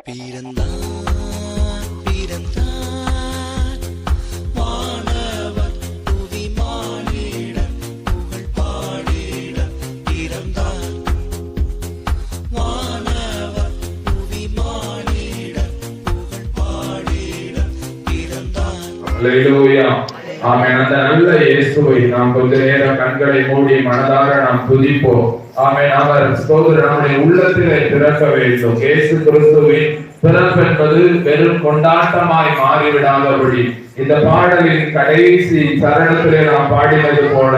பிறந்தார் பிறந்தார் வானவர் புவி மானிடர் புகழ் பாடிட பிறந்தார் வானவர் புவி மானிடர் புகழ் பாடிட பிறந்தார். அல்லேலூயா. ஆமென். அந்த நல்ல இயேசுவை நாம் கொஞ்ச நேரம் கண்களை மூடி மனதார நாம் துதிப்போம். ஆமென். அவர் ஸ்தோத்திரம் நம்முடைய உள்ளத்திலே பிறக்க வேண்டும். இயேசு கிறிஸ்துவின் பிறப்பு என்பது வெறும் கொண்டாட்டமாய் மாறிவிடாதபடி இந்த பாடலின் கடைசி சரணத்திலே நாம் பாடினது போல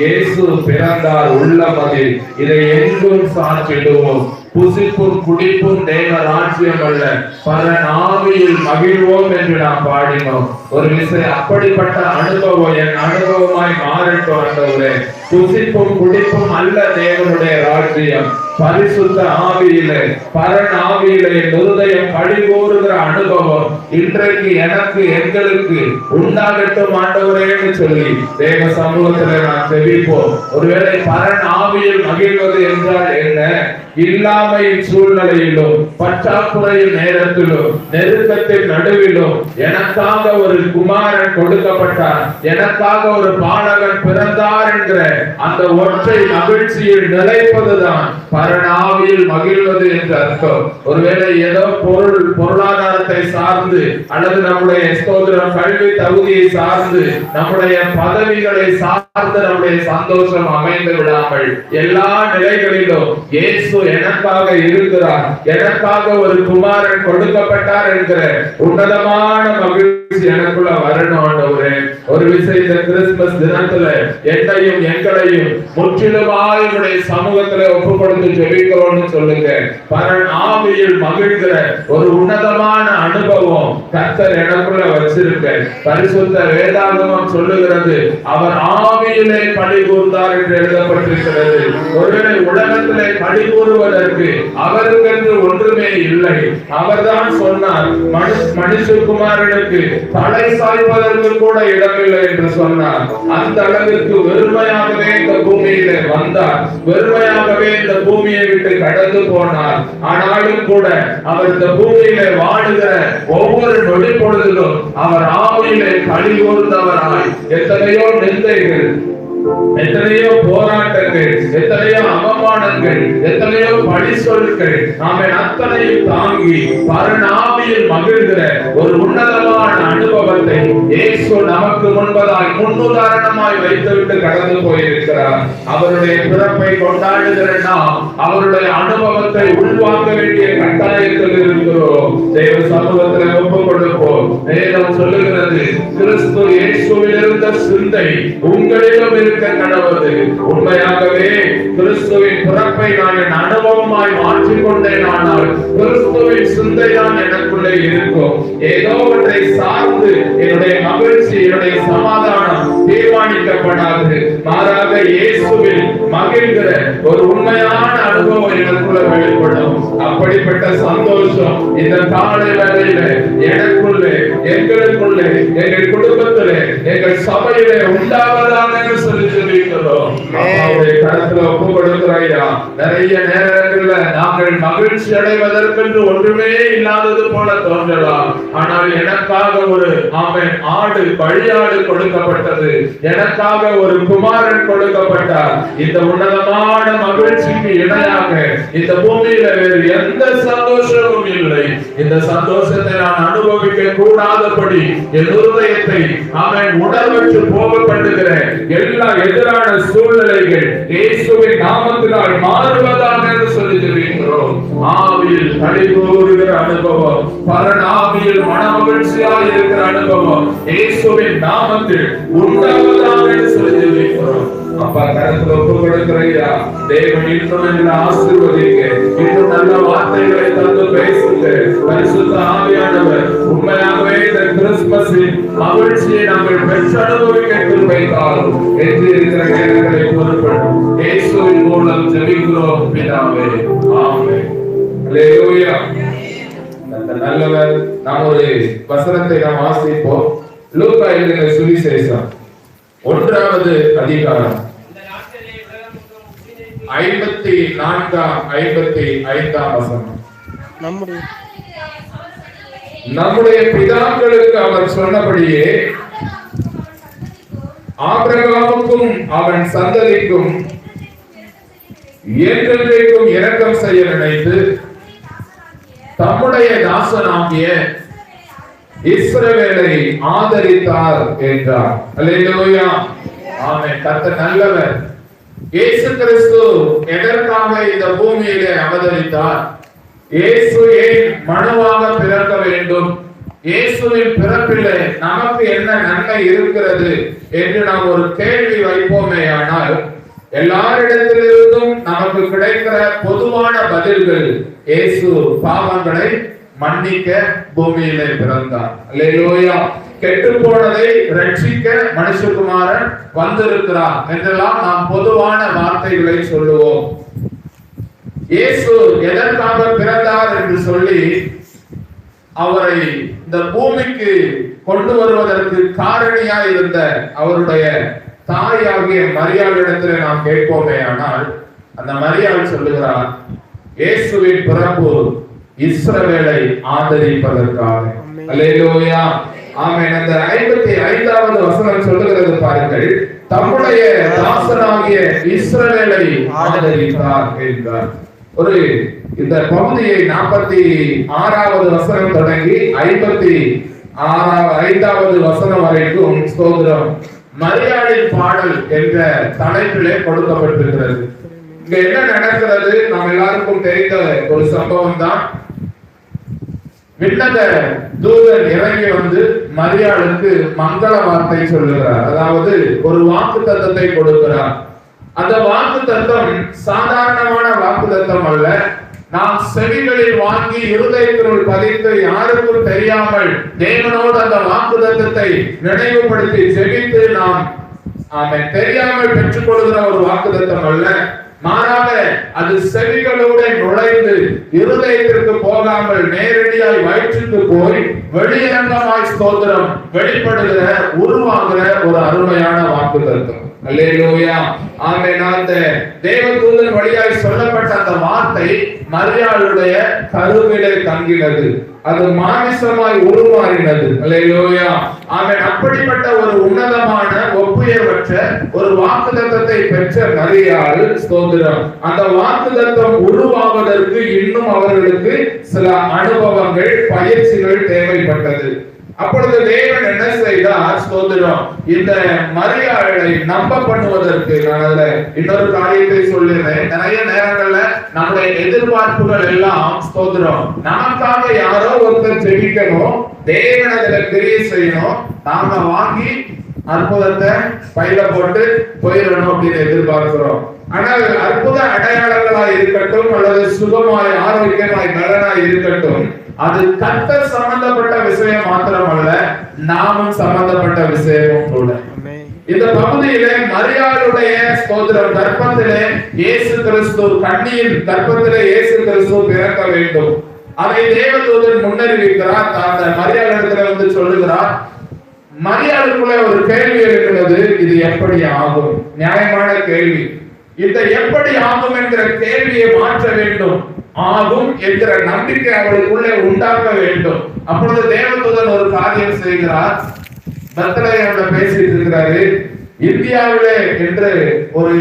இயேசு பிறந்தார் உள்ளமதில் இதை எங்கும் சாற்றிடுவோம். புசிப்பும் குடிப்பும் தேவ ராஜ்யம் அல்ல, பரன் ஆவியில் மகிழ்வோம் என்று நாம் பாடினோம். ஒரு விஷயம் அப்படிப்பட்ட அனுபவம் என் அனுபவமாய் மாறட்டும் ஆண்டவரே. புசிப்பும் குடிப்பும் அல்ல தேவனுடைய ராஜ்யம், பரிசுத்த ஆவியிலே பரன் ஆவியிலே இருதயம் பழிகூறுகிற அனுபவம் இன்றைக்கு எனக்கு எங்களுக்கு உண்டாகட்டும் ஆண்டவரேன்னு சொல்லி தேவ சமூகத்திலே நாம் செபிப்போம். ஒருவேளை பரன் ஆவியில் மகிழ்வது என்றால் என்ன? இல்லாமையின் சூழ்நிலையிலும் பற்றாக்குறையின் நேரத்திலும் நெருக்கத்தின் நடுவிலும் எனக்காக ஒரு குமாரன் கொடுக்கப்பட்டார், எனக்காக ஒரு பாலகன் பிறந்தார் என்கிற அந்த ஒற்றை மகிழ்ச்சியில் நிலைப்பதுதான் பரனாவியில் மகிழ்வது என்று அர்த்தம். ஒருவேளை ஏதோ பொருளாதாரத்தை சார்ந்து அல்லது நம்முடைய ஸ்தோத்திரம் கல்வி தகுதியை சார்ந்து நம்முடைய பதவிகளை சார்ந்து நம்முடைய சந்தோஷம் அமைந்து விடாமல் எல்லா நிலைகளிலும் இயேசு எனக்காக இருக்கிறார், எனக்காக ஒரு குமாரன் கொடுக்கப்பட்டார் என்கிற உன்னதமான மகிழ்ச்சி எனக்குள்ள வரணும் ஆண்டவரே. ஒரு விஷயம் இந்த கிறிஸ்துமஸ் தினத்துல என்னையும் எங்களையும் முற்றிலுமாய் உடைய சமூகத்துல ஒப்பு கொடுத்து ஜெபிக்கிறோம்னு சொல்லுங்க. பரன் ஆவியில் மகிழ்கிற ஒரு உன்னதமான அனுபவம் கர்த்தர் எனக்குள்ள வச்சிருக்க. பரிசுத்த வேதாகமம் சொல்லுகிறது அவர் ஆவியிலே பழி கூர்ந்தார் என்று எழுதப்பட்டிருக்கிறது. ஒருவேளை உலகத்திலே பழி கூறுவதற்கு அவருக்கென்று ஒன்றுமே இல்லை. அவர்தான் சொன்னார் மனுஷகுமாரனுக்கு தலை சாய்ப்பதற்கு கூட இடமில்லை என்று சொன்னார். அந்த அளவிற்கு வெறுமையாகவே இந்த பூமியிலே வந்தார், வெறுமையாகவே இந்த பூமியை விட்டு கடந்து போனார். ஆனாலும் கூட அவர் இந்த பூமியிலே வாழுகிற ஒவ்வொரு நொடி பொழுதிலும் அவர் ஆவியிலே களி கூர்ந்தவராய் எத்தனையோ நிந்தைகள், எத்தனையோ போராட்டங்கள், எத்தனையோ அவமானங்கள், எத்தனையோ பழி சொற்கள் நாம அத்தனையும் தாங்கி பரனாவியில் மகிழ்கிற ஒரு உன்னதமான அனுபவத்தை இயேசு நமக்கு முன்பதாய் முன்னுதாரணமாய் வைத்துவிட்டு கடந்து போயிருக்கிறார். அவருடைய பிறப்பை கொண்டாடுகிற நாம் அவருடைய அனுபவத்தை உள்வாங்க வேண்டிய கட்டாயத்தில் இருக்கிறோம். தேவ சமூகத்தில் ஒப்புக் கொடுப்போம். வேதம் சொல்லுகிறது கிறிஸ்து இயேசுவில் இருந்த சிந்தை உங்களிடம் இருக்க கடவுது. உண்மையாகவே கிறிஸ்துவின் பிறப்பை நான் என் அனுபவமாய் மாற்றிக்கொண்டேன். ஆனால் கிறிஸ்துவின் சிந்தை தான் எனக்குள்ளே இருக்கும். ஏதோ ஒன்றை சார்ந்து என்னுடைய மகிழ்ச்சி, என்னுடைய சமாதானம் தீர்மானிக்கப்படாது. மாறாக இயேசுவில் மகிழ்கிற ஒரு உண்மையான அனுபவம் எனக்குள்ள வெளிப்படும். அப்படிப்பட்ட சந்தோஷம் இந்த காலை வேளையில எனக்குள்ளே, எங்களுக்குள்ளே, எங்கள் குடும்பத்திலே, எங்கள் சபையிலே உண்டாவதாக என்று சொல்லி சொல்லிக்கிறோம். அப்பாவுடைய கருத்துல ஒப்பு கொடுக்கிறாயா. நிறைய நேரங்கள்ல நாங்கள் மகிழ்ச்சி அடைவதற்கென்று ஒன்றுமே இல்லாதது போல தோன்றலாம். ஆனால் எனக்காக ஒரு ஆடு பழியாடு கொடுக்கப்பட்டது, எனக்காக ஒரு குமாரன் கொடுக்கப்பட்டார். இந்த உன்னதமான மகிழ்ச்சிக்கு இணையாக இந்த பூமியில வேறு எந்த சந்தோஷமும் இல்லை. இந்த சந்தோஷத்தை நான் அனுபவிக்க கூடாதபடி என் இருதயத்தை உணர்வற்று போகப்படுகிற எல்லா எதிரான சூழ்நிலைகள் இயேசுவின் நாமத்தினால் மாறுவதாக என்று சொல்லி ஜெபிக்கிறோம். ஆவியில் களி கூறுகிற அனுபவம், பரன் ஆவியில் மனமகிழ்ச்சியாக இருக்கிற அனுபவம் இயேசுவின் நாமத்தில் உண்டாவதாக என்று சொல்லி ஜெபிக்கிறோம். அப்பா கருத்துல ஒப்பு கொடுக்கிறையா. தேவன் இன்னும் எங்களை ஆசீர்வதிங்க, இன்னும் நல்ல வார்த்தைகளை தந்து பேசுங்க. பரிசுத்த ஆவியானவர் உண்மையாகவே இந்த கிறிஸ்துமஸின் மகிழ்ச்சியை நாங்கள் பெற்று அனுபவிக்க கிருபை தாரும் என்று இருக்கிற நேரங்களை பொறுப்படும் இயேசுவின் மூலம் ஜெபிக்கிறோம் பிதாவே. ஆமென். அல்லேலூயா. நல்லவர். நாம் ஒரு வசனத்தை நாம் வாசிப்போம். லூக்கா எழுதின சுவிசேஷம் 1வது அதிகாரம் 54 55 வசனம். நம்முடைய பிதாக்களுக்கு அவர் சொன்னபடியே ஆபிரகாமுக்கும் அவன் சந்ததிக்கும் என்றென்றைக்கும் இரக்கம் செய்ய நினைத்து தம்முடைய தாசனாகிய இஸ்ரவேலை ஆதரித்தார் என்றார். அல்லேலூயா. ஆமென். கர்த்தர் நல்லவர். இயேசு கிறிஸ்து எதற்காக இந்த பூமியிலே அவதரித்தார்? இயேசு ஏன் மனுவாக பிறக்க வேண்டும்? இயேசுவின் பிறப்பிலே நமக்கு என்ன நன்மை இருக்கிறது என்று நாம் ஒரு கேள்வி வைப்போமே ஆனால் எல்லாரிடத்திலிருந்தும் நமக்கு கிடைக்கிற பொதுவான பதில்கள், இயேசு பாவங்களை மன்னிக்க பூமியிலே பிறந்தார். அல்லேலூயா. கெட்டு போனதை ரட்சிக்க மனுஷகுமாரன் வந்திருக்கிறார் என்றெல்லாம் நாம் பொதுவான வார்த்தைகளை சொல்லுவோம். இயேசு எதற்காக பிறந்தார் என்று சொல்லி அவரை இந்த பூமிக்கு கொண்டு வருவதற்கு காரணியாய் இருந்த அவருடைய தாயாகிய மரியாளிடத்தில் நாம் கேட்போமே ஆனால் அந்த மரியாள் சொல்லுகிறார், இயேசுவின் பிறப்பு இஸ்ரவேலை ஆதரிப்பதற்காக. அல்லேலூயா. ஆமென். அந்த 55வது வசனம் சொல்லுகிறது பாருங்கள், தம்முடைய தாசனாகிய இஸ்ரவேலை ஆதரித்தார் என்றார். ஒரு இந்த பகுதியை 46வது வசனம் தொடங்கி 55வது வசனம் வரைக்கும் ஸ்தோத்திரம் மரியாளின் பாடல் என்ற தலைப்பிலே கொடுக்கப்பட்டிருக்கிறது. இங்க என்ன நடக்கிறது? நாம் எல்லாருக்கும் தெரிந்த ஒரு சம்பவம் தான். விண்ணக தூதன் இறங்கி வந்து மரியாளுக்கு மங்கள வார்த்தை சொல்லுகிறார். அதாவது ஒரு வாக்குத்தத்தத்தை கொடுக்கிறார். அந்த வாக்குத்தத்தம் சாதாரணமான வாக்குத்தத்தம் அல்ல. நாம் செவிகளில் வாங்கி இருதயத்தினுள் பதித்து யாருக்கும் தெரியாமல் தேவனோடு அந்த வாக்குத்தத்தத்தை நினைவுபடுத்தி செவித்து நாம் தெரியாமல் பெற்றுக் கொள்கிற ஒரு வாக்குத்தத்தம் அல்ல. மாறாக அது செவிகளோடு நுழைந்து இருதயத்திற்கு போகாமல் நேரடியாய் வயிற்றுக்கு போய் வெளியரங்கமாய் ஸ்தோத்திரம் வெளிப்படுகிற உருவாகிற ஒரு அருமையான வாக்குத்தத்தம். அல்லேலூயா. ஆமென். அந்த தேவதூதன் வழியாய் சொல்லப்பட்ட அந்த வார்த்தை மரியாளுடைய கருவிலே தங்கினது. அது மாமிசமாய் உருமாறினது. அல்லேலூயா. ஆமென். அப்படிப்பட்ட ஒரு உன்னதமான ஒப்புயர்வற்ற ஒரு வாக்குத்தத்தத்தை பெற்ற மரியாள் ஸ்தோத்திரம் அந்த வாக்குத்தத்தம் உருவாவதற்கு இன்னும் அவர்களுக்கு சில அனுபவங்கள் பயிற்சிகள் தேவைப்பட்டது. அப்பொழுது தேவன் என்ன செய்தார்? ஸ்தோத்திரம் இந்த மரியாளை நம்ப பண்ணுவதற்கு நான் அதுல இன்னொரு காரியத்தை சொல்லிடுறேன். நிறைய நேரங்கள்ல நம்முடைய எதிர்பார்ப்புகள் எல்லாம் ஸ்தோத்திரம் நமக்காக யாரோ ஒருத்தர் ஜெபிக்கணும், தேவன் அதுல கிரியை செய்யணும், நாம வாங்கி அற்புதத்தை பையில போட்டு போயிடணும் அப்படின்னு எதிர்பார்க்கிறோம். ஆனால் அற்புத அடையாளங்களாய் இருக்கட்டும் அல்லது சுகமாய் ஆரோக்கியமாய் நலனாய் இருக்கட்டும், அது கர்த்தர் சம்பந்தப்பட்ட விஷயம் மாத்திரமல்ல, நாமும் சம்பந்தப்பட்ட விஷயமும் கூட. இந்த பகுதியிலே மரியாளுடைய ஸ்தோத்திரம் கர்ப்பத்திலே இயேசு கிறிஸ்து, கன்னியின் கர்ப்பத்திலே இயேசு கிறிஸ்து பிறக்க வேண்டும். அதை தேவதூதன் முன்னறிவிக்கிறார். அந்த மரியாளிடத்துல வந்து சொல்லுகிறார். மரியாளுக்குள்ள ஒரு கேள்வி இருக்கிறது, இது எப்படி ஆகும்? நியாயமான கேள்வி. இந்த எப்படி ஆகும் என்கிற கேள்வியை மாற்ற வேண்டும். ஆகும் என்கிற நம்பிக்கை அவளுக்குள்ளே உண்டாக்க வேண்டும். அப்பொழுது தேவதூதன் ஒரு காரியம் செய்கிறார். பெத்லகேம்ல பேசிட்டு இருக்கிறாரு. இந்தியாவிலே என்று ஒரு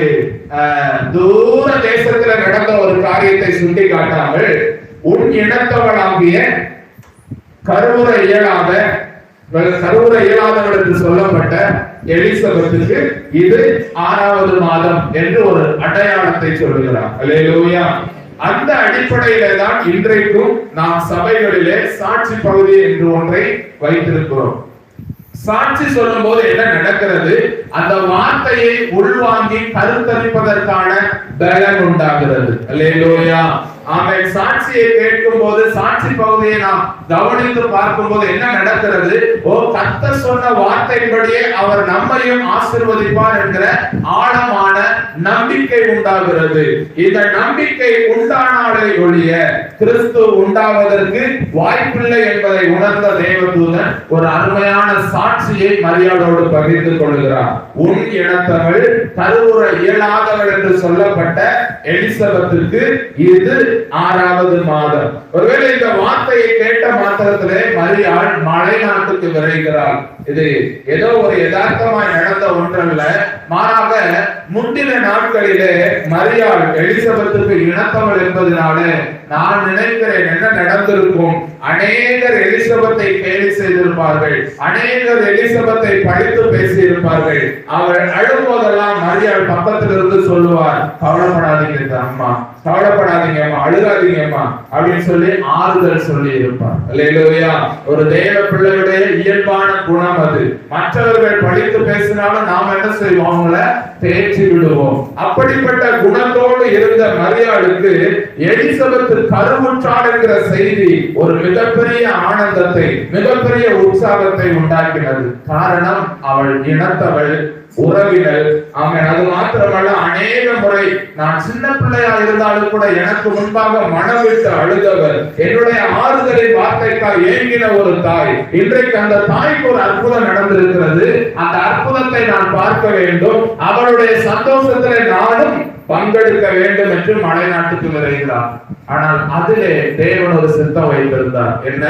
தூர தேசத்துல நடந்த ஒரு காரியத்தை சுட்டி காட்டாமல் உன் இனத்தவளாகிய கருவுற இயலாதவர்களுக்கு சொல்லப்பட்ட எலிசபெத்துக்கு இது 6வது மாதம் என்று ஒரு அடையாளத்தை சொல்லுகிறார். அல்லேலூயா. அந்த அடிப்படையில தான் இன்றைக்கும் நாம் சபைகளிலே சாட்சி பகுதி என்று ஒன்றை வைத்திருக்கிறோம். சாட்சி சொல்லும் போது என்ன நடக்கிறது? அந்த வார்த்தையை உள்வாங்கி கருத்தரிப்பதற்கான பலன் உண்டாகிறது. அல்லேலூயா. ஆமென். சாட்சியை கேட்கும் போது சாட்சி பகுதியை நாம் கவனித்து பார்க்கும் போது என்ன நடக்கிறது? கர்த்தர் சொன்ன வார்த்தையின்படியே அவர் நம்மையும் ஆசீர்வதிப்பார் என்கிற ஆழமான நம்பிக்கை உண்டாகிறது. இந்த நம்பிக்கை உண்டானாலே ஒழிய கிறிஸ்து உண்டாவதற்கு வாய்ப்பில்லை என்பதை உணர்ந்த தேவதூதன் ஒரு அருமையான சாட்சியை மரியாளோடு பகிர்ந்து கொள்கிறார். உன் இனத்தவள் கருவுற இயலாதவள் என்று சொல்லப்பட்ட எலிசபெத்துக்கு இது 6வது மாதம். ஒருவேளை இந்த வார்த்தையை கேட்ட மாத்திரத்திலே மரியாள் மலை நாட்டுக்கு விரைகிறாள். இது ஏதோ ஒரு யதார்த்தமாய் நடந்த ஒன்றல்ல, மாறாக முந்தின நாட்களிலே மரியாள் எலிசபெத்துக்கு இணக்கவள் என்பதனாலே நான் நினைக்கிறேன் என்ன நடந்திருக்கும். அநேகர் எலிசபெத்தை கேலி செய்திருப்பார்கள், அநேகர் எலிசபெத்தை பழித்து பேசி இருப்பார்கள். அவள் அழும்போதெல்லாம் மரியாள் பக்கத்தில் இருந்து சொல்லுவார், கவலைப்படாதீங்க அம்மா, கவலைப்படாதீங்க அம்மா, அழுகாதீங்க அம்மா அப்படின்னு சொல்லி ஆறுதல் சொல்லி இருப்பார். அல்லேலூயா. ஒரு தேவ பிள்ளையுடைய இயல்பான குணம் அது. மற்றவர்கள் பழித்து பேசினாலும் நாம் என்ன செய்வோம், அவங்கள தேற்றி விடுவோம். அப்படிப்பட்ட குணத்தோடு இருந்த மரியாளுக்கு எலிசபெத் கருவுற்றாள் என்கிற செய்தி ஒரு மிகப்பெரிய ஆனந்தத்தை, மிகப்பெரிய உற்சாகத்தை உண்டாக்கினது. காரணம், அவள் இனத்தவள், உறவினர். அவன் அது மாத்திரமல்ல, அநேக முறை நான் சின்ன பிள்ளையா இருந்தாலும் கூட எனக்கு முன்பாக மனம் விட்டு அழுதவர், என்னுடைய ஆறுதலின் வார்த்தைக்காக ஏங்கின ஒரு தாய். இன்றைக்கு அந்த தாய்க்கு ஒரு அற்புதம் நடந்திருக்கிறது. அந்த அற்புதத்தை நான் பார்க்க வேண்டும், அவளுடைய சந்தோஷத்திலே நானும் பங்கெடுக்க வேண்டும் என்று மலை நாட்டுக்கு விரைகிறார். ஆனால் அதிலே தேவன் ஒரு சித்தம் வைத்திருந்தார். என்ன?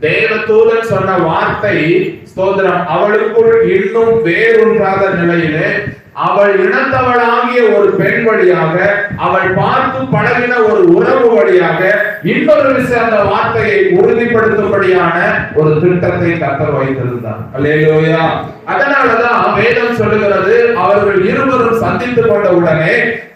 தேவ தூதன் சொன்ன வார்த்தை, ஸ்தோத்திரம், அவளுக்குள் இன்னும் வேறொன்றாத நிலையிலே அவள் இனத்தவளாகிய ஒரு பெண் வழியாக, அவள் பார்த்து பழகின ஒரு உறவு வழியாக இன்னொரு விஷயம் அந்த வார்த்தையை உறுதிப்படுத்தும்படியான ஒரு திட்டத்தை கர்த்தர் வைத்திருந்தார். அல்லேலூயா. அதனாலதான் வேதம் சொல்லுகிறது, அவர்கள் இருவரும் சந்தித்துக் கொண்ட உடனே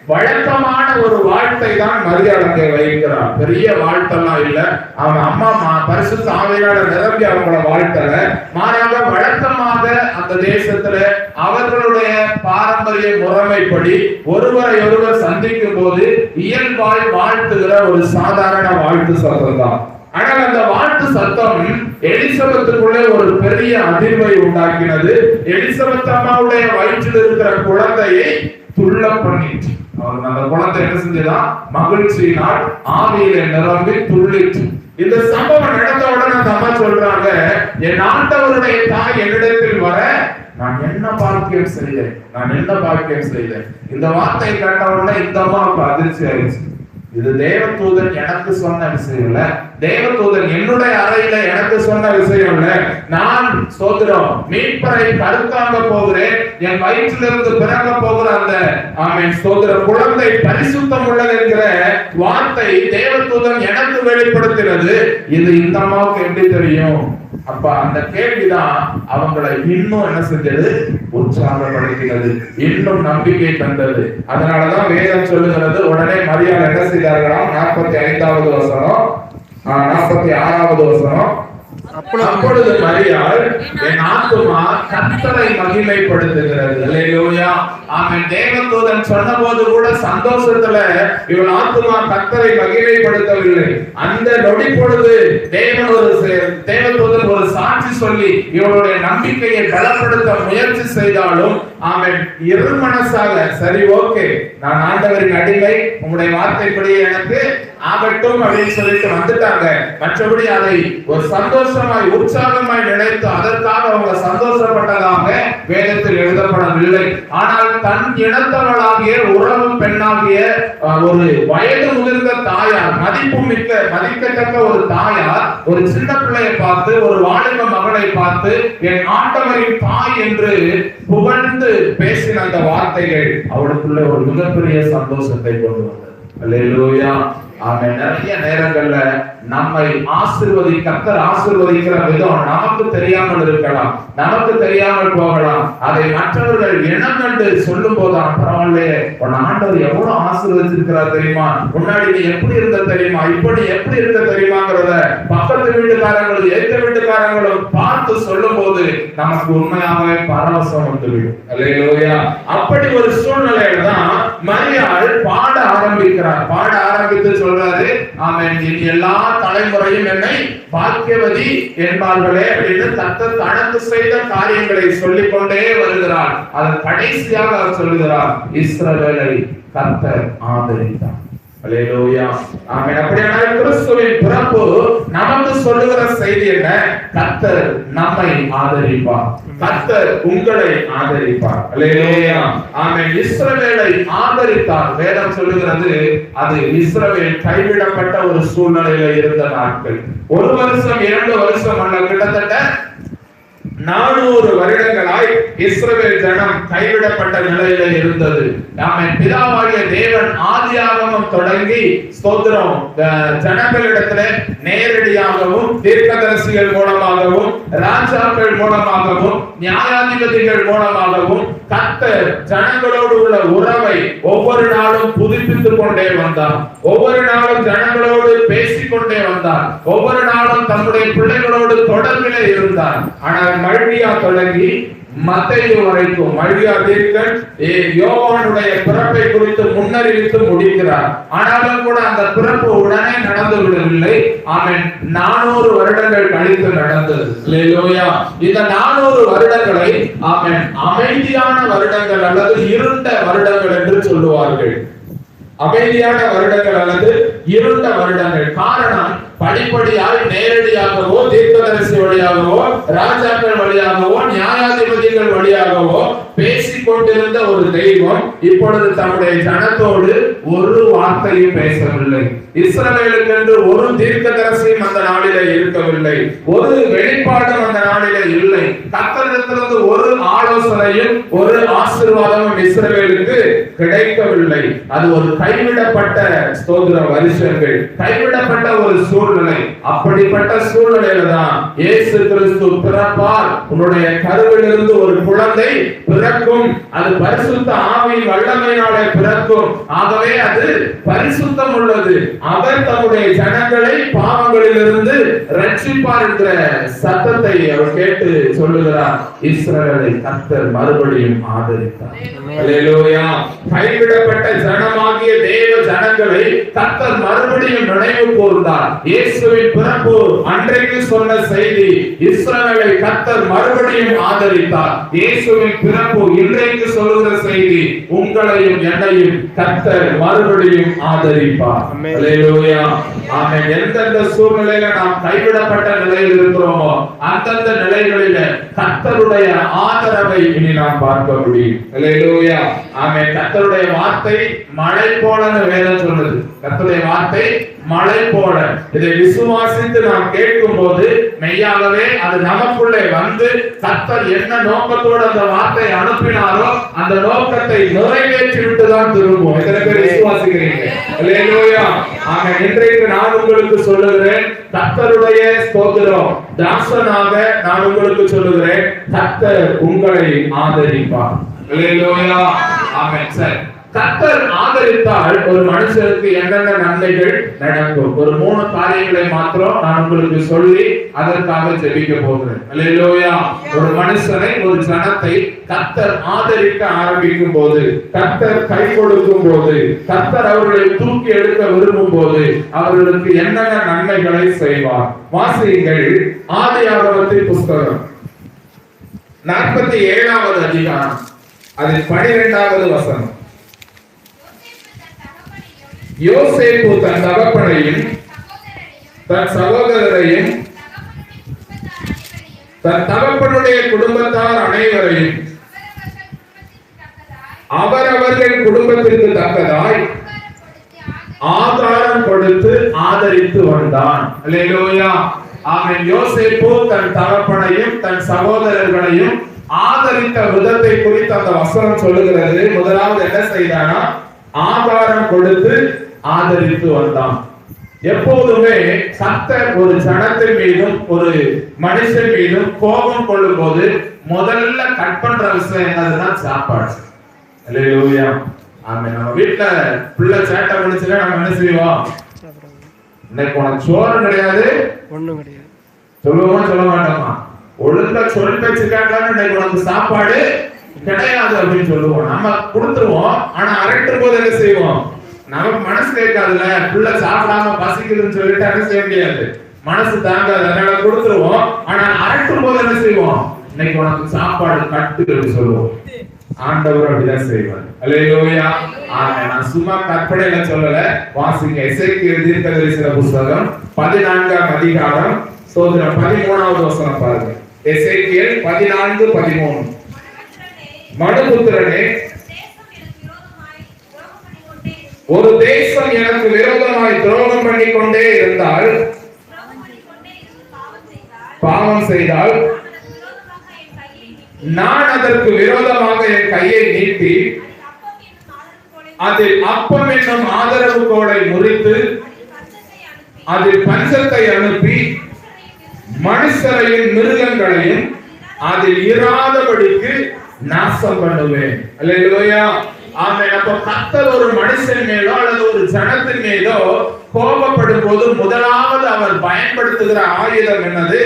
வழக்கமான ஒரு வாழ்த்தை தான் மரியாள் அங்கே வைக்கிறார். பெரிய வாழ்த்தெல்லாம் இல்ல, அவன் அம்மா பரிசுத்த ஆவியால நிரம்பி அவங்கள வாழ்த்தல, மாறாக வழக்கமாக அந்த தேசத்துல அவர்களுடைய பாரம்பரிய முறைமைப்படி ஒருவரை ஒருவர் சந்திக்கும் போது இயல்பாய் வாழ்த்துகிற ஒரு சாதாரண வாழ்த்து சத்தம் தான். ஆனால் அந்த வாழ்த்து சத்தம் எலிசபெத்துக்குள்ளே ஒரு பெரிய அதிர்வை உண்டாக்கினது. எலிசபெத் அம்மாவுடைய வயிற்றில் இருக்கிற குழந்தையை துள்ள பண்ணிட்டு, அந்த குழந்தை என்ன செஞ்சதா, மகிழ்ச்சியினால் ஆவியிலே நிரம்பி துள்ளிட்டு. இந்த சம்பவம் நடந்த உடனே அந்த அம்மா சொல்றாங்க, என் ஆண்டவருடைய தாய் என்னிடத்தில் வர நான் என்ன பாக்கியம் செய்தேன், நான் என்ன பாக்கியம் செய்தேன். இந்த வார்த்தை கேட்ட உடனே இந்த அம்மாவுக்கு அதிர்ச்சி ஆயிடுச்சு. இது தேவதூதன் எனக்கு சொன்ன விஷயம் இல்ல, தேவதூதன் என்னுடைய அறையில எனக்கு சொன்ன விஷயம் இல்ல. நான் ஸ்தோத்திரம் மீட்பரை கருத்தாங்க போகிறேன், என் வயிற்றிலிருந்து பிறக்க போகிற அந்த ஆமென் ஸ்தோத்திர குழந்தை பரிசுத்தம் உள்ளது என்கிற வார்த்தை தேவதூதன் எனக்கு வெளிப்படுத்தினது. இது இந்த அம்மாவுக்கு எப்படி தெரியும்? அப்ப அந்த கேள்விதான் அவங்களை இன்னும் என்ன செஞ்சது, உற்சாகப்படுத்தினது, இன்னும் நம்பிக்கை தந்தது. அதனாலதான் வேதம் சொல்லுகிறது, உடனே மரியாள் என்ன செய்தார்களாம், 45வது வசனம் 46வது வசனம், அப்பொழுது மரியாள் என் ஆத்துமா கர்த்தரை மகிமைப்படுத்துகிறது. அல்லேலூயா. ஆமென். தேவதூதன் சொன்னபோது கூட சந்தோஷத்துல இவள் ஆத்துமா கர்த்தரை மகிமைப்படுத்தவில்லை. அந்த நொடி பொழுது தேவதூதன் ஒரு சாட்சி சொல்லி இவளுடைய நம்பிக்கையை பலப்படுத்த முயற்சி செய்தாலும் ஆமென் இருமனசாக சரி ஓகே, நான் ஆண்டவரின் அடிமை, உங்களுடைய வார்த்தைப்படியே எனக்கு ஆகட்டும் அப்படின்னு சொல்லிட்டு வந்துட்டாங்க. மற்றபடி அதை ஒரு சந்தோஷமாய் உற்சாகமாய் நினைத்து அதற்காக அவங்க சந்தோஷப்பட்டதாக வேதத்தில் எழுதப்படவில்லை. ஆனால் தன் இனத்தவளாகிய உறவு பெண்ணாகிய ஒரு வயது முதிர்ந்த தாயார், மதிக்கத்தக்க ஒரு தாயார் ஒரு சின்ன பிள்ளையை பார்த்து, ஒரு வாலிப மகளை பார்த்து என் ஆண்டவரின் தாய் என்று புகழ்ந்து பேசின அந்த வார்த்தைகள் அவளுக்குள்ள ஒரு மிகப்பெரிய சந்தோஷத்தை கொண்டு வந்தது. அல்லேலூயா. ஆமென். நிறைய நேரங்கள்ல நம்மை கர்த்தர் ஆசீர்வதிக்கிற விதம் நமக்கு தெரியாமல் இருக்கலாம், நமக்கு தெரியாமல் போகலாம். அதை மற்றவர்கள் இனம் கண்டு சொல்லும் போதுதான், பரவாயில்லையே உன் ஆண்டவர் எவ்வளவு ஆசீர்வதிச்சிருக்கிறார் தெரியுமா, முன்னாடி நீ எப்படி இருந்த தெரியுமா, இப்படி எப்படி இருந்த தெரியுமாங்கிறத பக்கத்து வீட்டுக்காரங்களும் எதிர்த்த வீட்டுக்காரங்களும் பார்த்து சொல்லும் போது நமக்கு உண்மையாகவே பரவசம் வந்துவிடும். அல்லேலூயா. அப்படி ஒரு சூழ்நிலையில தான் மரியாள் பாட ஆரம்பிக்கிறார். பாட ஆரம்பித்து சொல்றாரு, ஆமென், எல்லா தலைமுறையும் என்னை பாக்கியவதி என்பார்களே அப்படின்னு தனக்கு செய்த காரியங்களை சொல்லிக் கொண்டே வருகிறார். அதன் கடைசியாக அவர் சொல்லுகிறார், இஸ்ரவேலை கர்த்தர் ஆதரித்தார். அல்லேலூயா. ஆமென். அப்படியானால் கிறிஸ்துவின் பிறப்பு நமக்கு சொல்லுகிற செய்தி என்ன? கர்த்தர் நம்மை ஆதரிப்பார், கர்த்தர் உங்களை ஆதரிப்பார். அல்லேலூயா. ஆமென். இஸ்ரவேலை ஆதரித்தார். வேதம் சொல்லுகிறது அது இஸ்ரவேல் கைவிடப்பட்ட ஒரு சூழ்நிலையில இருந்த நாட்கள். 1 வருஷம் 2 வருஷம் அல்ல, கிட்டத்தட்ட 400 வருடங்களாய் இஸ்ரவேல் ஜனம் கைவிடப்பட்ட நிலையில இருந்தது. ஆமென். பிதாவாகிய தேவன் ஆதியாகமம் தொடங்கி ஸ்தோத்திரம் ஜனங்களிடத்துல நேரடியாகவும் தீர்க்கதரிசிகள் மூலமாகவும் ராஜாக்கள் மூலமாகவும் நியாயாதிபதிகள் மூலமாகவும் கர்த்தர் ஜனங்களோடு உள்ள உறவை ஒவ்வொரு நாளும் புதுப்பித்துக் கொண்டே வந்தார். ஒவ்வொரு நாளும் ஜனங்களோடு பேசிக்கொண்டே வந்தார். ஒவ்வொரு நாளும் தன்னுடைய பிள்ளைகளோடு தொடர்பிலே இருந்தார். ஆனால் மல்கியா தொடங்கி மத்தேயு வரைக்கும் மல்கியா தீர்க்கன் யோவானுடைய பிறப்பை குறித்து முன்னறிவித்து முடிக்கிறார். ஆனாலும் கூட அந்த பிறப்பு உடனே நடந்து விடவில்லை. ஆமென். 400 வருடங்கள் கழித்து நடந்தது. அல்லேலூயா. இந்த 400 வருடங்களை ஆமென் அமைதியான வருடங்கள் அல்லது இருண்ட வருடங்கள் என்று சொல்லுவார்கள். அமைதியான வருடங்கள் அல்லது இருண்ட வருடங்கள். காரணம், படிப்படியாய் நேரடியாகவோ தீர்க்கதரிசி வழியாகவோ ராஜாக்கள் வழியாகவோ நியாயாதிபதிகள் வழியாகவோ பேசிக் கொண்டிருந்த ஒரு தெய்வம் இப்பொழுது தம்முடைய ஜனத்தோடு ஒரு வார்த்தையும் பேசவில்லை. இஸ்ரவேலுக்கென்று ஒரு தீர்க்கதரிசியும் அந்த நாளிலே இருக்கவில்லை. ஒரு வெளிப்பாடும் அந்த நாளிலே இல்லை. கர்த்தரிடத்திலிருந்து ஒரு ஆலோசனையும் ஒரு ஆசீர்வாதமும் இஸ்ரவேலுக்கு கிடைக்கவில்லை. அது ஒரு கைவிடப்பட்ட ஸ்தோத்திர வருஷங்கள், கைவிடப்பட்ட ஒரு சூழ்நிலை. அப்படிப்பட்ட சூழ்நிலையில தான் இயேசு கிறிஸ்து பிறப்பார். உன்னுடைய கருவிலிருந்து ஒரு குழந்தை பிறக்கும். அது பரிசுத்த ஆவியின் வல்லமையினாலே பிறக்கும். ஆகவே அது பரிசுத்தம் உள்ளது. அவர் தம்முடைய ஜனங்களை பாவங்களிலிருந்து ரட்சிப்பார் என்ற சத்தத்தை அவர் கேட்டு சொல்லுகிறார். இஸ்ரவேலை கர்த்தர் மறுபடியும் ஆதரித்தார். அல்லேலூயா. கைவிடப்பட்ட ஜனமாகிய தேவ ஜனங்களை கர்த்தர் மறுபடியும் நினைவு கூர்ந்தார். இயேசுவின் பிறப்பு அன்றைக்கு சொன்ன செய்தி, இஸ்ரவேலை கர்த்தர் மறுபடியும் ஆதரித்தார். இயேசுவின் பிறப்பு இன்றைக்கு சொல்லுகிற செய்தி, உங்களையும் என்னையும் கர்த்தர் மறுபடியும் ஆதரிப்பார். அல்லேலூயா. ஆமென். எந்தெந்த சூழ்நிலையில நாம் கைவிடப்பட்ட நிலையில் இருக்கிறோமோ அந்தந்த நிலைகளில கர்த்தருடைய ஆதரவை இனி நாம் பார்க்க முடியும். அல்லேலூயா. ஆமென். கர்த்தருடைய வார்த்தை மழை போலன்னு வேதம் சொல்லுது. கர்த்தருடைய வார்த்தை மழை போல. இதை விசுவாசித்து நாம் கேட்கும் போது மெய்யாகவே அது நமக்குள்ளே வந்து கர்த்தர் என்ன நோக்கத்தோடு அந்த வார்த்தை அனுப்பினாரோ அந்த நோக்கத்தை நிறைவேற்றி விட்டு தான் திரும்பும். எத்தனை பேர் விசுவாசிக்கிறீங்க? அல்லேலூயா. ஆமென். இன்றைக்கு நான் உங்களுக்கு சொல்லுகிறேன், கர்த்தருடைய ஸ்தோத்திரம் தாசனாக நான் உங்களுக்கு சொல்லுகிறேன், கர்த்தர் உங்களை ஆதரிப்பார். அல்லேலூயா. ஆமென். சரி, கர்த்தர் ஆதரித்தால் ஒரு மனுஷனுக்கு என்னென்ன நன்மைகள் நடக்கும்? ஒரு 3 காரியங்களை மாத்திரம் நான் உங்களுக்கு சொல்லி அதற்காக ஜெபிக்க போகிறேன். அல்லேலூயா. ஒரு மனுஷனை, ஒரு ஜனத்தை கர்த்தர் ஆதரிக்க ஆரம்பிக்கும் போது, கர்த்தர் கை கொடுக்கும் போது, கர்த்தர் அவர்களை தூக்கி எடுக்க விரும்பும் போது அவர்களுக்கு என்னென்ன நன்மைகளை செய்வார்? வாசியுங்கள். ஆதியாகமத்தின் புஸ்தகம் 47வது அதிகாரம், அதில் 12வது வசனம். யோசேப்பு தன் தகப்பனையும் தன் சகோதரரையும் தன் தகப்பனுடைய குடும்பத்தார் அனைவரையும் அவரவர்கள் குடும்பத்திற்கு தக்கதாய் ஆதாரம் கொடுத்து ஆதரித்து வந்தான். அல்லேலூயா. ஆமென். யோசேப்பு தன் தகப்பனையும் தன் சகோதரர்களையும் ஆதரித்த விதத்தை குறித்து அந்த வசனம் சொல்லுகிறது. முதலாவது என்ன செய்தானா? ஆதாரம் கொடுத்து ஆதரித்து வந்தான். எப்போதுமே கர்த்தர் ஒரு ஜனத்தின் மீதும் ஒரு மனுஷன் மீதும் கோபம் கொள்ளும் போது முதல்ல கட் பண்ற விஷயம் என்னதுன்னா சாப்பாடு. அல்லேலூயா. ஆமென். நம்ம வீட்டுல பிள்ளை சேட்டை பண்ணிச்சுன்னா நம்ம என்ன செய்வோம்? இன்னைக்கு உனக்கு சோறு கிடையாது, ஒண்ணும் கிடையாது சொல்லுவோமா சொல்ல மாட்டோமா? ஒழுங்கா சொல் பேச்சுக்காட்டான்னு இன்னைக்கு உனக்கு சாப்பாடு கிடையாது அப்படின்னு சொல்லுவோம். நம்ம கொடுத்துருவோம். ஆனா அரட்டும் போது என்ன செய்வோம்? நமக்கு மனசு கேட்காதுல, பிள்ளை சாப்பிடாம பசிக்குதுன்னு சொல்லிட்டு என்ன செய்ய முடியாது, மனசு தாங்காது, அதனால கொடுத்துருவோம். ஆனா அரட்டும் போது என்ன செய்வோம்? இன்னைக்கு உனக்கு சாப்பாடு கட்டு சொல்லுவோம். ஆண்டவர் அப்படிதான் செய்வார். அல்லேலூயா. ஆமென். நான் சும்மா கற்பனையில சொல்லல. வாசிங்க எசேக்கியேல் தீர்க்கதரிசன புத்தகம் 14ஆம் அதிகாரம் சோதரம் 13வது வசனம் பாருங்க. எசேக்கியேல் 14:13. மனுபுத்திரனே, ஒரு தேசம் எனக்கு விரோதமாய் துரோகம் பண்ணிக்கொண்டே இருந்தால், பாவம் செய்தால், நான் அதற்கு விரோதமாக என் கையை நீட்டி அதில் அப்பம் என்னும் ஆதரவு கோலை முறித்து அதில் பஞ்சத்தை அனுப்பி மனுஷரையும் மிருகங்களையும் அதில் இராதபடிக்கு நாசம் பண்ணுவேன். அல்லேலூயா. ஆமென். அப்ப கர்த்தர் ஒரு மனுஷன் மேலோ அல்லது ஒரு ஜனத்தின் மேலோ கோபப்படும் போது முதலாவது அவர் பயன்படுத்துகிற ஆயுதம் என்னது?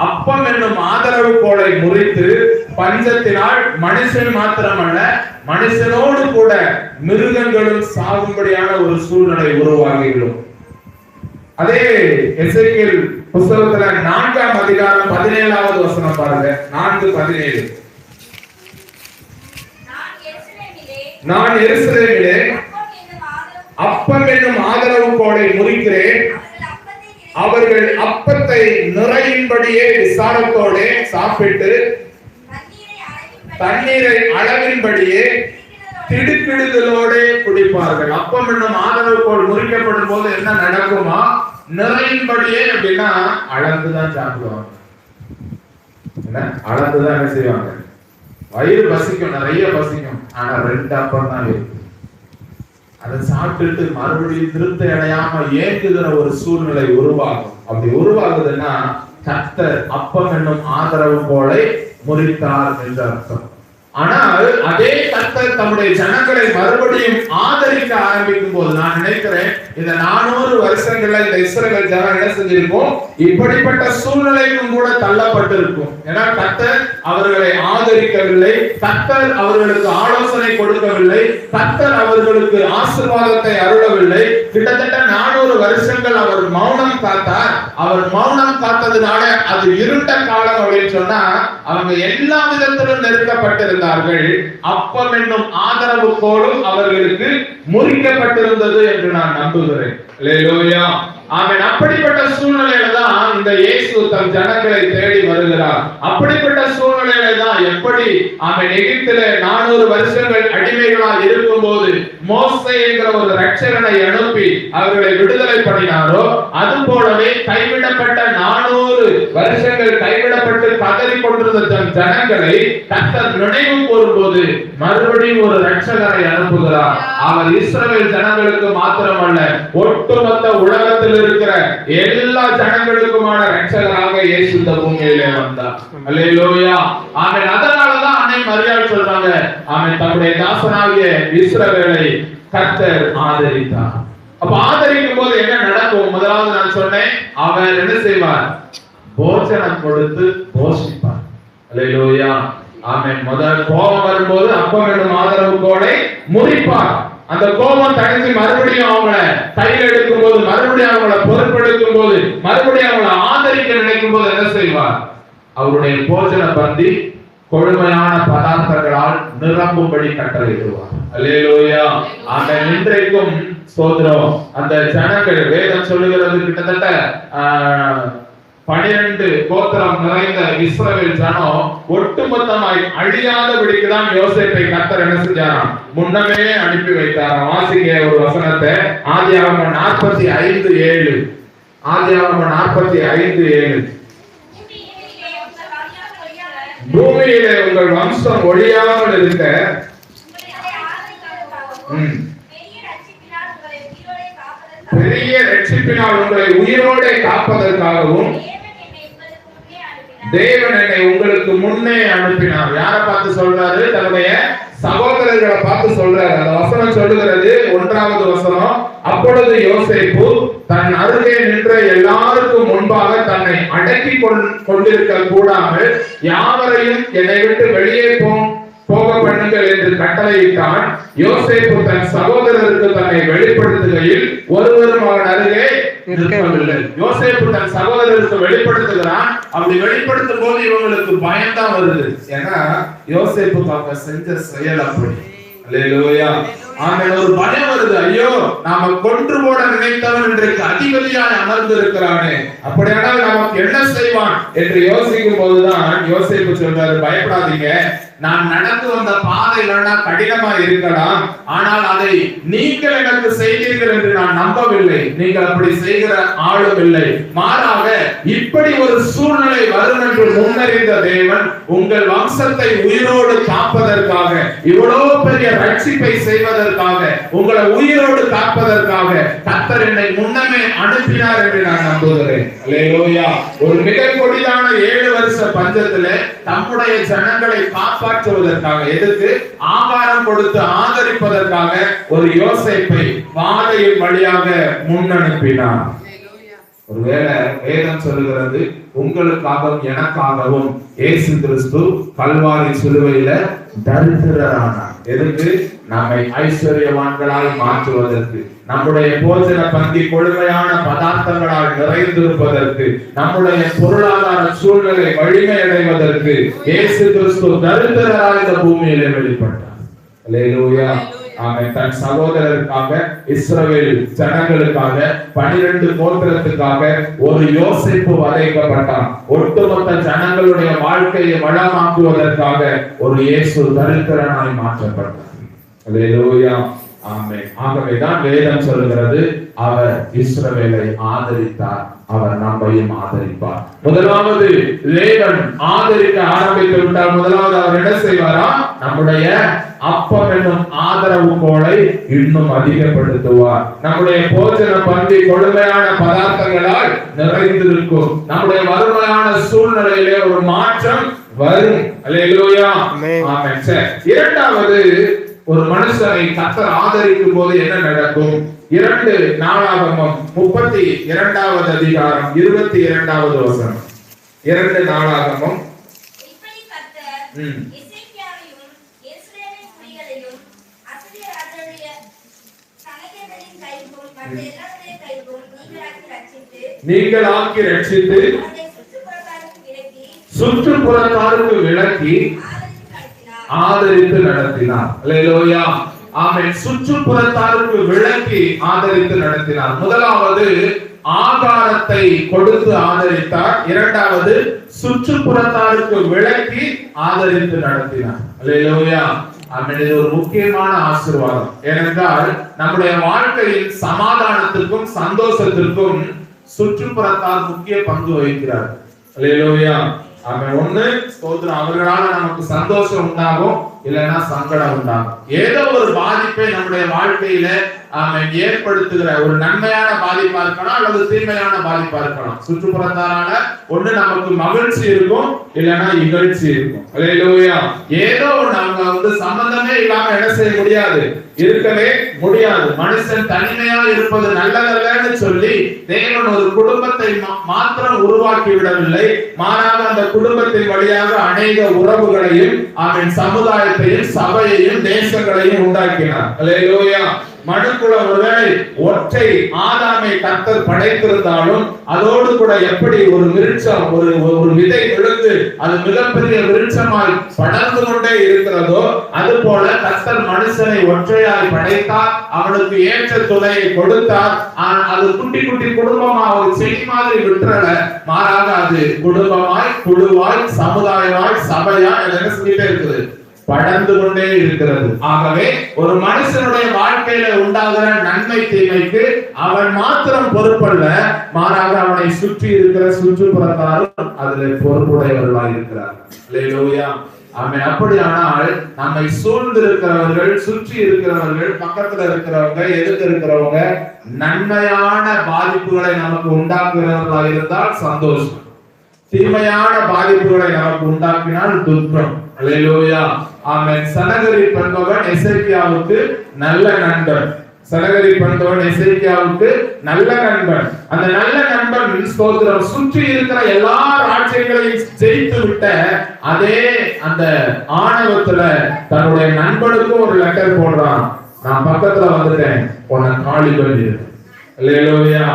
அப்பம் என்னும் ஆதரவு கோலை முறித்து பஞ்சத்தினால் மனுஷன் மாத்திரமல்ல மனுஷனோடு கூட மிருகங்களும் சாகும்படியான ஒரு சூழ்நிலை உருவாகிவிடும். அதே எசேக்கியேல் புத்தகத்துல 4ஆம் அதிகாரம் 17வது வசனம் பாருங்க. 4:17. நான் எருசலேமிலே அப்பம் என்னும் ஆதரவு கோலை முறிக்கிறேன், அவர்கள் அப்பத்தை நிறையின்படியே விசாரத்தோடு சாப்பிட்டு தண்ணீரை அளவின்படியே திடுக்கிடுதலோடு குடிப்பார்கள். அப்பம் என்னும் ஆதரவு கோல் முறிக்கப்படும் போது என்ன நடக்குமா? நிறையின்படியே அப்படின்னா அளந்துதான் சாப்பிடுவாங்க. அளந்துதான் என்ன செய்வாங்க? வயிறு பசிக்கும், நிறைய பசிக்கும், ஆனா 2 அப்பம் தான் இருக்கு. அதை சாப்பிட்டுட்டு மறுபடியும் திருப்தி அடையாம ஏங்குகிற ஒரு சூழ்நிலை உருவாகும். அப்படி உருவாகுதுன்னா கர்த்தர் அப்பம் என்னும் ஆதரவு கோலை முறித்தார் என்று அர்த்தம். ஆனால் அதே கர்த்தர் தம்முடைய ஜனங்களை மறுபடியும் ஆதரிக்க ஆரம்பிக்கும் போது நான் நினைக்கிறேன் இந்த 400 வருஷங்கள்ல இந்த இஸ்ரவேல் ஜனம் என்ன செஞ்சிருக்கும்? இப்படிப்பட்ட சூழ்நிலைக்கும் கூட தள்ளப்பட்டிருக்கும். ஏன்னா கர்த்தர் அவர்களை ஆதரிக்கவில்லை, கர்த்தர் அவர்களுக்கு ஆலோசனை கொடுக்கவில்லை, கர்த்தர் அவர்களுக்கு ஆசீர்வாதத்தை அருளவில்லை. கிட்டத்தட்ட 400 வருஷங்கள் அவர் மௌனம் காத்தார். அவர் மௌனம் காத்ததுனால அது இருண்ட காலம் அப்படின்னு சொன்னா அவங்க எல்லா விதத்திலும் நெருக்கப்பட்டிருந்தார்கள். அப்பம் என்னும் ஆதரவு கோலும் அவர்களுக்கு முறிக்கப்பட்டிருந்தது என்று நான் நம்புகிறேன். அல்லேலூயா. ஆமென். அப்படிப்பட்ட சூழ்நிலையில தான் இந்த இயேசு தம் ஜனங்களை தேடி வருகிறார். அப்படிப்பட்ட சூழ்நிலையில தான் எப்படி ஆமென் எகிப்திலே 400 வருஷங்கள் அடிமைகளாக இருக்கும்போது மோசே என்கிற ஒரு ரட்சகனை அனுப்பி அவர்களை விடுதலை பண்ணினாரோ, அது போலவே கைவிடப்பட்ட 400 வருஷங்கள் கைவிடப்பட்டு பதறிக் கொண்டிருந்த தம் ஜனங்களை கர்த்தர் நினைவு கூறும்போது மறுபடியும் ஒரு ரட்சகரை அனுப்புகிறார். அவர் இஸ்ரவேல் ஜனங்களுக்கு மாத்திரமல்ல ஒட்டுமொத்த உலகத்தில் இருக்கிற எல்லா ஜனங்களுக்குமான ரட்சகராக இயேசு இந்த பூமியிலே வந்தார். அல்லேலூயா. ஆமென். அதனாலதான் அன்னை மரியாள் சொல்றாங்க, ஆமென், தம்முடைய தாசனாகிய இஸ்ரவேலை கர்த்தர் ஆதரித்தார். அப்ப ஆதரிக்கும் போது என்ன நடக்கும்? முதலாவது நான் சொன்னேன், அவர் என்ன செய்வார்? போஜனம் கொடுத்து போஷிப்பார். அல்லேலூயா. ஆமென். முதல் கோபம் வரும்போது அப்பம் என்னும் ஆதரவு கோலை முறிப்பார். அந்த கோபம் தணிஞ்சு மறுபடியும் அவங்கள கையில் எடுக்கும் போது, மறுபடியும் அவங்கள பொறுப்பெடுக்கும் போது, மறுபடியும் அவங்கள ஆதரிக்க நினைக்கும் போது என்ன செய்வார்? அவருடைய போஜன பந்தி கொழுமையான பதார்த்தங்களால் நிரம்பும்படி கட்டளையிடுவார். அல்லேலூயா. அந்த இன்றைக்கும் ஸ்தோத்திரம் அந்த ஜனங்கள் வேதம் சொல்லுகிறது கிட்டத்தட்ட 12 கோத்திரம் நிறைந்த இஸ்ரவேல் ஜனம் ஒட்டுமொத்தமாய் அழியாதபடிக்கு தான் யோசேப்பை கர்த்தர் என்ன செஞ்சாராம்? முன்னமே அனுப்பி வைத்தாராம். வாசிங்க ஒரு வசனத்தை. ஆதியாகமம் 45:7. ஆதியாகமம் 45:7. பூமியிலே உங்கள் வம்சம் ஒழியாமல் இருக்க பெரிய ரட்சிப்பினால் உங்களை உயிரோடு காப்பதற்காகவும் தேவன் என்னை உங்களுக்கு முன்னே அனுப்பினார். யாரை பார்த்து சொல்றாரு? தன்னுடைய சகோதரர்களை பார்த்து சொல்றாரு. அந்த வசனம் சொல்லுகிறது, 1வது வசனம், அப்பொழுது யோசேப்பு தன் அருகே நின்ற எல்லாருக்கும் முன்பாக தன்னை அடக்கி கொண்டிருக்க கூடாமல் யாவரையும் என்னை விட்டு வெளியே போக பண்ணுங்கள் என்று கட்டளையிட்டான். யோசேப்பு தன் சகோதரருக்கு தன்னை வெளிப்படுத்துகையில் ஒருவரும் அவன் அருகே இருக்கவில்லை. யோசேப்பு தன் சகோதரருக்கு வெளிப்படுத்துகிறான். அப்படி வெளிப்படுத்தும் போது இவங்களுக்கு பயம்தான் வருது. ஏன்னா யோசேப்பு அவங்க செஞ்ச செயல் அப்படி. அல்லேலூயா. ஆமென். ஒரு பயம் வருது. ஐயோ, நாம கொன்று போட நினைத்தவன் இன்றைக்கு அதிபதியாய் அமர்ந்து இருக்கிறானே, அப்படியானால் நமக்கு என்ன செய்வான் என்று யோசிக்கும் போதுதான் யோசேப்பு சொல்றாரு, பயப்படாதீங்க, நான் நடந்து வந்த பாதை இல்லைன்னா கடினமா இருக்கலாம், ஆனால் அதை நீங்கள் எனக்கு செய்தீர்கள் என்று நான் நம்பவில்லை. நீங்கள் அப்படி செய்கிற ஆளும் இல்லை. மாறாக இப்படி ஒரு சூழ்நிலை வரும் என்று முன்னறிந்த தேவன் உங்கள் வம்சத்தை உயிரோடு காப்பதற்காக, இவ்வளவு பெரிய ரட்சிப்பை செய்வதற்காக, உங்களை உயிரோடு காப்பதற்காக கர்த்தர் என்னை முன்னமே அனுப்பினார் என்று நான் நம்புகிறேன். அல்லேலூயா. ஒரு மிக கொடிதான 7 வருஷ பஞ்சத்திலே தம்முடைய ஜனங்களை காப்பாற்றுவதற்காக, எதுக்கு? ஆகாரம் கொடுத்து ஆதரிப்பதற்காக ஒரு யோசேப்பை பாதையின் வழியாக முன்னனுப்பினார். ஒருவேளை வேதம் சொல்லுகிறது, உங்களுக்காகவும் எனக்காகவும் இயேசு கிறிஸ்து கல்வாரி சிலுவையில தரித்திரரானார். எதுக்கு? நம்மை ஐஸ்வர்யவான்களாய் மாற்றுவதற்கு, நம்முடைய போஜன பந்தி கொழுமையான பதார்த்தங்களால் நிறைந்திருப்பதற்கு, நம்முடைய பொருளாதார சூழ்நிலை வலிமை அடைவதற்கு இயேசு கிறிஸ்து தரித்திரராய் இந்த பூமியிலே வெளிப்பட்டார். அல்லேலூயா. ஆமென். தன் சகோதரருக்காக, இஸ்ரவேல் ஜனங்களுக்காக, 12 கோத்திரத்துக்காக ஒரு யோசேப்பு வதைக்கப்பட்டான். ஒட்டுமொத்த ஜனங்களுடைய வாழ்க்கையை வளமாக்குவதற்காக ஒரு இயேசு தரித்திரனாய் மாற்றப்பட்டார். அல்லேலூயா. ஆமென். ஆகவேதான் வேதம் சொல்கிறது, அவர் இஸ்ரவேலை ஆதரித்தார், அவர் நம்மையும் ஆதரிப்பார். முதலாவது தேவன் ஆதரிக்க ஆரம்பித்து விட்டார். முதலாவது அவர் என்ன செய்வாரா? நம்முடைய அப்பம் என்னும் ஆதரவு கோலை இன்னும் அதிகப்படுத்துவார். நம்முடைய போஜன பந்தி கொடுமையான பதார்த்தங்களால் நிறைந்திருக்கும். நம்முடைய வறுமையான சூழ்நிலையிலே ஒரு மாற்றம் வரும். அல்லேலூயா. ஆமென். இரண்டாவது, ஒரு மனுஷனை கர்த்தர் ஆதரிக்கும் போது என்ன நடக்கும்? 2 நாளாகமம் 32வது அதிகாரம் 22வது வசனம். 2 நாளாகமம். இப்படி கர்த்தர் எசேக்கியாவையும் எருசலேமின் குடிகளையும் அசீரிய ராஜாவுடைய சனகேதரின் கைக்கும் மற்ற எல்லாருடைய கைக்கும் நீங்களாக்கி ரட்சித்து அவனை சுற்றுப்புறத்தாருக்கு விலக்கி ஆதரித்து நடத்தினார். அல்லேலூயா. ஆமென். சுற்றுப்புறத்தாருக்கு விலக்கி ஆதரித்து நடத்தினார். முதலாவது ஆகாரத்தை கொடுத்து ஆதரித்தார். இரண்டாவது சுற்றுப்புறத்தாருக்கு விலக்கி ஆதரித்து நடத்தினார். அல்லேலூயா. ஆமென். இது ஒரு முக்கியமான ஆசீர்வாதம். ஏனென்றால் நம்முடைய வாழ்க்கையில் சமாதானத்திற்கும் சந்தோஷத்திற்கும் சுற்றுப்புறத்தார் முக்கிய பங்கு வகிக்கிறார். அல்லேலூயா. ஆமென். ஒண்ணு ஸ்தோத்திரம், அவர்களால நமக்கு சந்தோஷம் உண்டாகும், இல்லைன்னா சங்கடம் உண்டாகும். ஏதோ ஒரு பாதிப்பை நம்முடைய வாழ்க்கையில ஆமென் ஏற்படுத்துகிற ஒரு நன்மையான பாதிப்பா இருக்கலாம், அல்லது தீமையான பாதிப்பா இருக்கலாம். சுற்றுப்புறத்தாரால ஒண்ணு நமக்கு மகிழ்ச்சி இருக்கும், இல்லைன்னா இகழ்ச்சி இருக்கும். அல்லேலூயா. ஏதோ நம்ம சம்பந்தமே இல்லாம என்ன செய்ய முடியாது, இருக்கவே முடியாது. மனுஷன் தனிமையா இருப்பது நல்லதல்லன்னு சொல்லி தேவன் ஒரு குடும்பத்தை மாத்திரம் உருவாக்கி விடவில்லை, மாறாக அந்த குடும்பத்தின் வழியாக அநேக உறவுகளையும் ஆமென் சமுதாயத்தையும் சபையையும் தேசங்களையும் உண்டாக்கினார். அல்லேலூயா. மனுக்குல ஒருவேளை ஒற்றை ஆதாமை கர்த்தர் படைத்திருந்தாலும் அதோடு கூட எப்படி ஒரு விருட்சம் ஒரு விதை விழுந்து அது மிகப்பெரிய விருட்சமாய் படர்ந்து கொண்டே இருக்கிறதோ, அது போல கர்த்தர் மனுஷனை ஒற்றையாய் படைத்தார், அவனுக்கு ஏற்ற துணையை கொடுத்தார். அது குட்டி குட்டி குடும்பமா ஒரு செடி மாதிரி விட்டுறல, மாறாக அது குடும்பமாய், குழுவாய், சமுதாயமாய், சபையாய் என்ன சொல்லிட்டே இருக்குது, படர்ந்து கொண்டே இருக்கிறது. ஆகவே ஒரு மனுஷனுடைய வாழ்க்கையில உண்டாகிற நன்மை தீமைக்கு அவன் மாத்திரம் பொறுப்பல்ல, மாறாக அவனை சுற்றி இருக்கிற சுற்றுப்புறத்தாரும் அதுல பொறுப்புடையவர்களாக இருக்கிறார். அல்லேலூயா. ஆமென். அப்படியானால் நம்மை சூழ்ந்து இருக்கிறவர்கள், சுற்றி இருக்கிறவர்கள், பக்கத்துல இருக்கிறவங்க, எதிர்த்து இருக்கிறவங்க நன்மையான பாதிப்புகளை நமக்கு உண்டாக்குகிறவர்களாக இருந்தால் சந்தோஷம், தீமையான பாதிப்புகளை நமக்கு உண்டாக்கினால் துக்கம். அல்லேலூயா. ஆமென். சனகரிப் என்பவன் எசேக்கியாவுக்கு நல்ல நண்பன். சனகரிப்பு வந்தவன் எசேக்கியாவுக்கு நல்ல நண்பன். அந்த நல்ல நண்பன் ஸ்தோத்திரம் சுற்றி இருக்கிற எல்லா ராஜ்யங்களையும் ஜெயித்து விட்ட அதே அந்த ஆணவத்துல தன்னுடைய நண்பனுக்கும் ஒரு லெட்டர் போடுறான். நான் பக்கத்துல வந்துட்டேன், உன்னை காலி பண்ணிடு. அல்லேலூயா.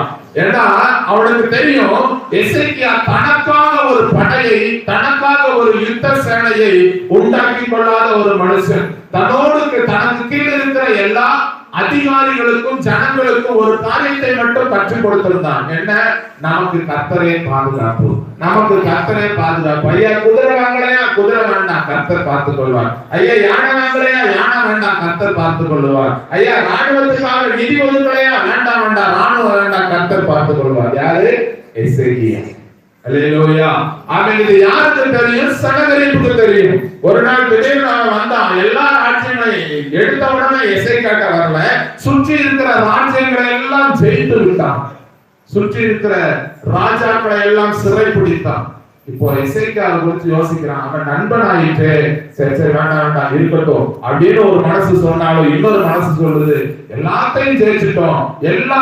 ஏன்னா அவனுக்கு தெரியும் எசேக்கியா தனக்காக ஒரு படையை, தனக்காக ஒரு யுத்த சேனையை உண்டாக்கி கொள்ளாத ஒரு மனுஷன். தனக்கு கீழே இருக்கிற எல்லா அதிகாரிகளுக்கும் ஜனங்களுக்கும் ஒரு காரியத்தை மட்டும் கற்றுக் கொடுத்திருந்தான். என்ன? நமக்கு கர்த்தரே பாதுகாப்பு, நமக்கு கர்த்தரே பாதுகாப்பு. ஐயா குதிரை வாங்கலையா, குதிரை வேண்டாம், கர்த்தர் பார்த்துக் கொள்வார். ஐயா யானை வாங்கலையா, யானை வேண்டாம், கர்த்தர் பார்த்துக் கொள்வார். ஐயா ராணுவத்துக்காக நிதி ஒதுக்கலையா, வேண்டாம் வேண்டாம், ராணுவம் வேண்டாம், கர்த்தர் பார்த்துக் கொள்வார். யாரு? எசேக்கியா. அல்லேலூயா. ஆமென். இது யாருக்கு தெரியும்? சனகரிப்புக்கு தெரியும். ஒரு நாள் திடீர்னு அவன் வந்தான். எல்லா ராஜ்யங்களையும் எடுத்த உடனே எசேக்கியாட்ட வரல, சுற்றி இருக்கிற ராஜ்யங்களை எல்லாம் ஜெயித்து விட்டான். சுற்றி இருக்கிற ராஜாக்களை எல்லாம் சிறை பிடித்தான். இப்போ எசேக்கியாவை குறித்து யோசிக்கிறான். அவன் நண்பனாயிட்டு சரி சரி வேண்டாம் வேண்டாம் இருக்கட்டும் அப்படின்னு ஒரு மனசு சொன்னாலும் இன்னொரு மனசு சொல்லுது எல்லாத்தையும் ஜெயிச்சிட்டோம். எல்லா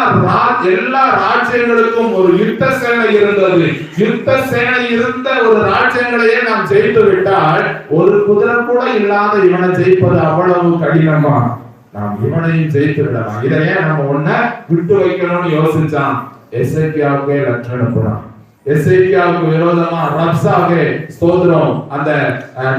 ராஜ்யங்களுக்கும் ஒரு யுத்த சேனை இருந்தது. யுத்த சேனை இருந்த ஒரு ராஜ்யங்களையே நாம் ஜெயித்து விட்டால் ஒரு குதிரை கூட இல்லாத இவனை ஜெயிப்பது அவ்வளவு கடினமா? நாம் இவனையும் ஜெயித்து விடலாம். இதையே நம்ம ஒன்ன விட்டு வைக்கணும்னு யோசிச்சான். எசேக்கியாவுக்கே லெட்டர் அனுப்புறான். எசேக்கியாவுக்கு விரோதமா ரப்சாகே ஸ்தோத்திரம் அந்த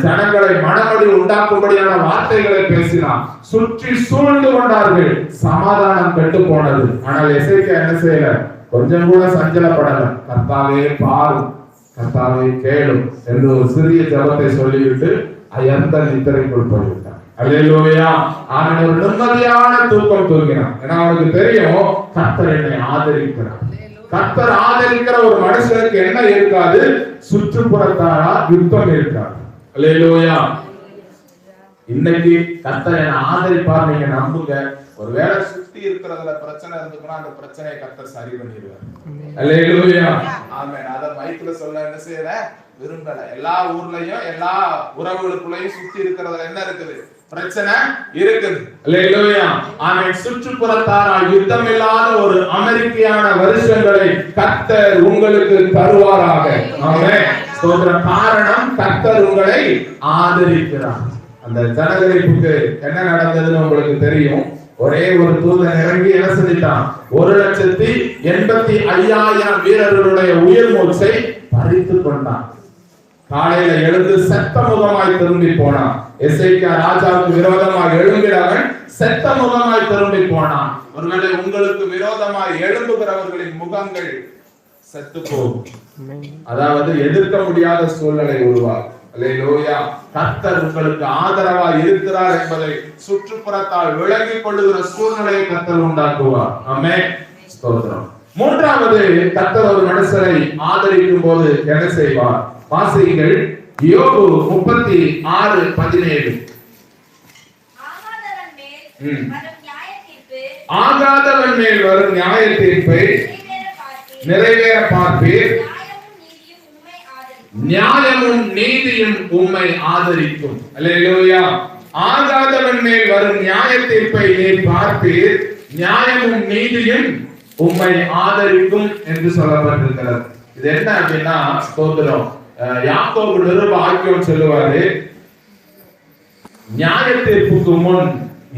ஜனங்களை மனமடி உண்டாக்கும்படியான வார்த்தைகளை பேசினான். சுற்றி சூழ்ந்து கொண்டார்கள். சமாதானம் கெட்டு போனது. ஆனால் எசேக்கியா என்ன செய்யல? கொஞ்சம் கூட சஞ்சலப்படல. கர்த்தாவே பாரும், கர்த்தாவே கேளும் என்று ஒரு சிறிய ஜெபத்தை சொல்லிவிட்டு அயர்ந்த நித்திரைக்குள் போய்விட்டான். அல்லேலூயா. அவன் ஒரு நிம்மதியான தூக்கம் தூங்கினான். ஏன்னா அவனுக்கு தெரியும் கர்த்தர் என்னை ஆதரிக்கிறார். கர்த்தர் ஆதரிக்கிற ஒரு மனுஷனுக்கு என்ன இருக்காது? சுற்றுப்புறத்தாரா யுத்தம் இருக்காது. அல்லேலூயா. இன்னைக்கு கர்த்தர் என்ன ஆதரிப்பார், நீங்க நம்புங்க. ஒருவேளை சுத்தி இருக்கிறதுல பிரச்சனை இருந்துச்சுன்னா அந்த பிரச்சனையை கர்த்தர் சரி பண்ணிடுவார். அல்லேலூயா. ஆமென். அத மைக்ல சொல்ல என்ன செய்யற விரும்பல. எல்லா ஊர்லயும் எல்லா உறவுகளுக்குள்ளயும் சுத்தி இருக்கிறதுல என்ன இருக்குது? பிரச்சனை இருக்குது. அல்லேலூயா. ஆமென். சுற்றுப்புறத்தாரால் யுத்தம் இல்லாத ஒரு அமெரிக்கையான வருஷங்களை கர்த்தர் உங்களுக்கு தருவாராக. ஆமென். ஸ்தோத்திரம். காரணம் கர்த்தர் உங்களை ஆதரிக்கிறார். அந்த ஜனகரிப்புக்கு என்ன நடந்ததுன்னு உங்களுக்கு தெரியும். ஒரே ஒரு தூதன் இறங்கி என்ன செஞ்சிட்டான்? 1,85,000 வீரர்களுடைய உயிர் மூச்சை பறித்து கொண்டான். காலையில எழுந்து செத்த முகமாய் திரும்பி போனான். எசேக்கியா ராஜாவுக்கு விரோதமாக எழும்பினவன் செத்த முகமாய் திரும்பி போனான். ஒருவேளை உங்களுக்கு விரோதமாய் எழும்புகிறவர்களின் முகங்கள் செத்து போகும். அதாவது எதிர்க்க முடியாத சூழ்நிலை உருவாகும். அல்லேலூயா. கர்த்தர் உங்களுக்கு ஆதரவாய் இருக்கிறார் என்பதை சுற்றுப்புறத்தால் விளங்கிக் கொள்ளுகிற சூழ்நிலையை கர்த்தர் உண்டாக்குவார். ஆமென். ஸ்தோத்திரம். மூன்றாவது, கர்த்தர் ஒரு மனுஷரை ஆதரிக்கும் போது என்ன செய்வார்? வாசியுங்கள். யோபு 36:17. ஆகாதவன் மேல் வரும் நியாய தீர்ப்பை நிறைவேற பார்ப்பீர். நியாயமும் நீதியும் உம்மை ஆதரிக்கும். அல்லேலூயா. ஆகாதவன் மேல் வரும் நியாய தீர்ப்பை நீர் பார்ப்பீர். நியாயமும் நீதியும் உம்மை ஆதரிக்கும் என்று சொல்லப்பட்டிருக்கிறது. இது என்ன அப்படின்னா ஸ்தோத்திரம். யாக்கோபு நிருப ஆக்கியோன் சொல்லுவாரு, நியாய தீர்ப்புக்கு முன்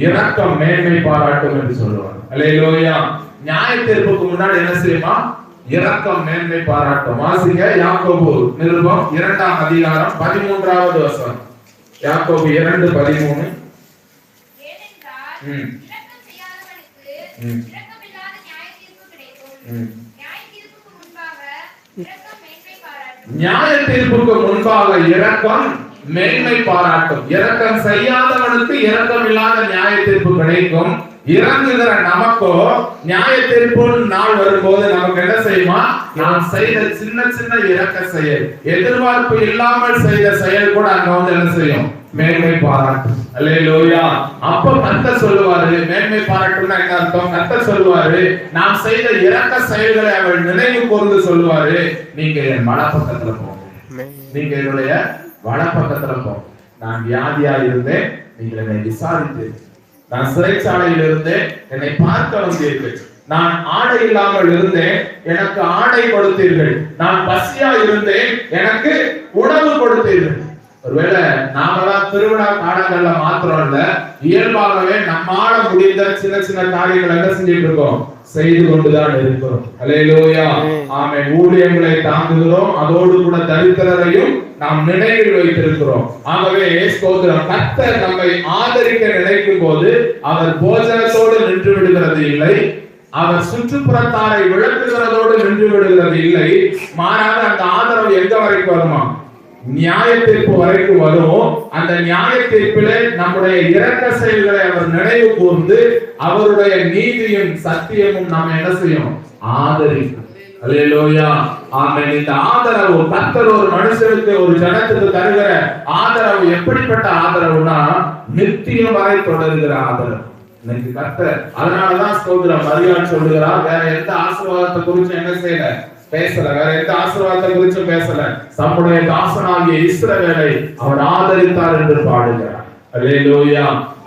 இரக்கம் மேன்மை பாராட்டும் என்று சொல்லுவார். அல்லேலூயா. நியாய தீர்ப்புக்கு முன்னாடி என்ன செய்யுமா? இரக்கம் மேன்மை பாராட்டும். வாசிங்க யாக்கோபு நிருபம் 2ஆம் அதிகாரம் 13வது வசனம். யாக்கோபு 2:13. நியாய தீர்ப்புக்கு முன்பாக இரக்கம் மேன்மை பாராட்டும். இரக்கம் செய்யாதவனுக்கு இரக்கம் இல்லாத நியாய தீர்ப்பு கிடைக்கும். இறங்குகிற நமக்கோ நியாய தீர்ப்பு நாள் வரும்போது நமக்கு என்ன செய்யுமா? நாம் செய்த சின்ன சின்ன இரக்க செயல், எதிர்பார்ப்பு இல்லாமல் செய்த செயல் கூட அங்க வந்து என்ன செய்யும்? மேன்மை பாராட்டும். அல்லேலூயா. அப்ப கர்த்தர் சொல்லுவாரு, மேன்மை பாராட்டும்னா என்ன அர்த்தம்? கர்த்தர் சொல்லுவாரு, நாம் செய்த இரக்க செயல்களை அவர் நினைவு கூர்ந்து சொல்லுவாரு, நீங்க என் வலப்பக்கத்துல போங்க, நீங்க என்னுடைய வலப்பக்கத்துல போங்க. நான் வியாதியா இருந்தேன், நீங்கள் என்னை விசாரித்து நான் சிறைச்சாலையில் இருந்தேன், என்னை பார்க்க வந்தீர்கள். நான் ஆடை இல்லாமல் இருந்தேன், எனக்கு ஆடை கொடுத்தீர்கள். நான் பசியா இருந்தேன், எனக்கு உணவு கொடுத்தீர்கள். ஒருவேளை நாமெல்லாம் திருவிழா காலங்கள்ல மாத்திரம் இல்ல, இயல்பாகவே நம்மால முடிந்த சின்ன சின்ன காரியங்கள் என்ன செஞ்சுட்டு இருக்கோம், செய்து கொண்டுதான் இருக்கிறோம். அல்லேலூயா, ஆமென். ஊழியங்களை தாங்குகிறோம், அதோடு கூட தரித்திரரையும் நாம் நினைவில் வைத்திருக்கிறோம். ஆகவே ஸ்தோத்திரம், கர்த்தர் நம்மை ஆதரிக்க நினைக்கும் போது அவர் போஜனத்தோடு நின்று விடுகிறது இல்லை, அவர் சுற்றுப்புறத்தாரை விளக்குகிறதோடு நின்று விடுகிறது இல்லை. மாறாக அந்த ஆதரவு எங்க வரைக்கும் வருமா, நியாய தீர்ப்பு வரைக்கும் வரும். அந்த நியாய தீர்ப்பிலே நம்முடைய இரக்க செயல்களை அவர் நினைவு கூர்ந்து அவருடைய நீதியும் சத்தியமும் நாம் என்ன செய்யும், ஆதரிக்கும். அல்லேலூயா, ஆமென். இந்த ஆதரவு கர்த்தர் ஒரு மனுஷனுக்கு, ஒரு ஜனத்துக்கு தருகிற ஆதரவு எப்படிப்பட்ட ஆதரவுனா, நித்தியம் வரை தொடர்கிற ஆதரவு. இன்னைக்கு கர்த்தர் அதனாலதான் ஸ்தோத்திரம், மரியாள் சொல்லுகிறார், வேற எந்த ஆசீர்வாதத்தை குறித்து என்ன செய்யல, பேசல. வேற எந்த ஆசீர்வாதத்தை குறித்து பேசல. தம்முடைய தாசனாகிய இஸ்ரவேலை அவர் ஆதரித்தார் என்று பாடுகிறார். அல்லேலூயா,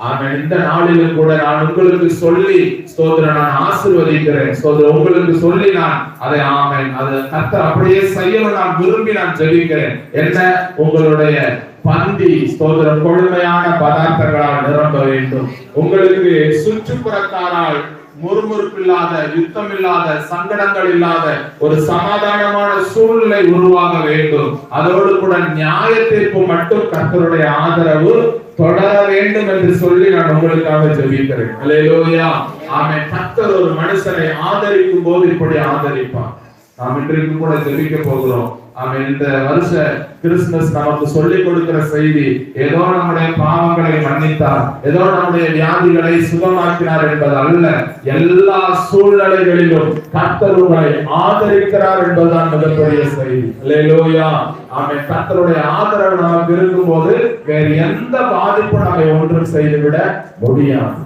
ஆமென். இந்த நாளிலும் கூட நான் உங்களுக்கு சொல்லி ஸ்தோத்திரம், நான் ஆசீர்வதிக்கிறேன். ஸ்தோத்திரம், உங்களுக்கு சொல்லி நான் அதை, ஆமென், அதை கர்த்தர் அப்படியே செய்யணும் நான் விரும்பி நான் ஜெபிக்கிறேன். என்ன, உங்களுடைய பந்தி ஸ்தோத்திரம் கொழுமையான பதார்த்தங்களால் நிரம்ப வேண்டும். உங்களுக்கு சுற்றுப்புறத்தாரால் முறுமுறுப்பில்லாத, யுத்தம் இல்லாத, சங்கடங்கள் இல்லாத ஒரு சமாதானமான சூழ்நிலை உருவாக வேண்டும். அதோடு கூட நியாய தீர்ப்பு மட்டும் கர்த்தருடைய ஆதரவு தொடர வேண்டும் என்று சொல்லி நான் உங்களுக்காக ஜெபிக்கிறேன். அல்லேலூயா, ஆமென். கர்த்தர் ஒரு மனுஷனை ஆதரிக்கும் போது இப்படி ஆதரிப்பார். நாம் இன்றைக்கு கூட ஜெபிக்க போகிறோம். ஆமென். இந்த வருஷ கிறிஸ்துமஸ் நமக்கு சொல்லிக் கொடுக்கிற செய்தி, ஏதோ நம்முடைய பாவங்களை மன்னித்தார், ஏதோ நம்முடைய வியாதிகளை சுகமாக்கினார் என்பது அல்ல. எல்லா சூழ்நிலைகளிலும் கர்த்தர் உங்களை ஆதரிக்கிறார் என்பதுதான் மிகப்பெரிய செய்தி. அல்லேலூயா, ஆமென். கர்த்தருடைய ஆதரவு நமக்கு இருக்கும்போது வேறு எந்த பாதிப்பும் நம்மை ஒன்றும் செய்துவிட முடியாது.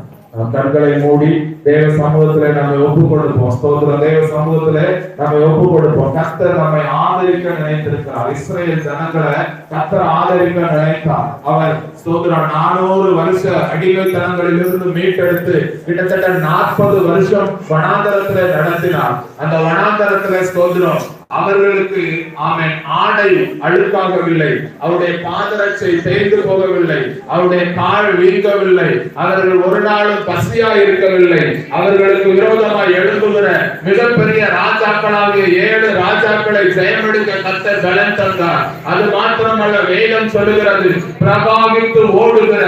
கண்களை மூடி தேவ சமூகத்திலே நம்மை ஒப்புக் கொடுப்போம். ஸ்தோத்திரம், தேவ சமூகத்திலே நம்மை ஒப்புக் கொடுப்போம். கர்த்தர் நம்மை ஆதரிக்க நினைத்திருக்கிறார். இஸ்ரவேல் ஜனங்களை கர்த்தர் ஆதரிக்க நினைத்தார். அவர் ஸ்தோத்திரம் 400 வருஷ அடிமைத்தனங்களிலிருந்து மீட்டெடுத்து கிட்டத்தட்ட 40 வருஷம் வனாந்தரத்திலே நடத்தினார். அந்த வனாந்தரத்திலே ஸ்தோத்திரம் அவர்களுக்கு, ஆமென், ஆடை அழுக்காகவில்லை, அவருடைய பாதரட்சை தேய்ந்து போகவில்லை, அவருடைய கால் வீங்கவில்லை, அவர்கள் ஒரு நாளும் பசியா இருக்கவில்லை. அவர்களுக்கு விரோதமாய் எழும்புகிற மிகப்பெரிய ராஜாக்களாகிய 7 ராஜாக்களை ஜெயமெடுக்க கர்த்தர் பலன் தந்தார். அது மாத்திரமல்ல, வேதம் சொல்லுகிறது, பிரவாகித்து ஓடுகிற,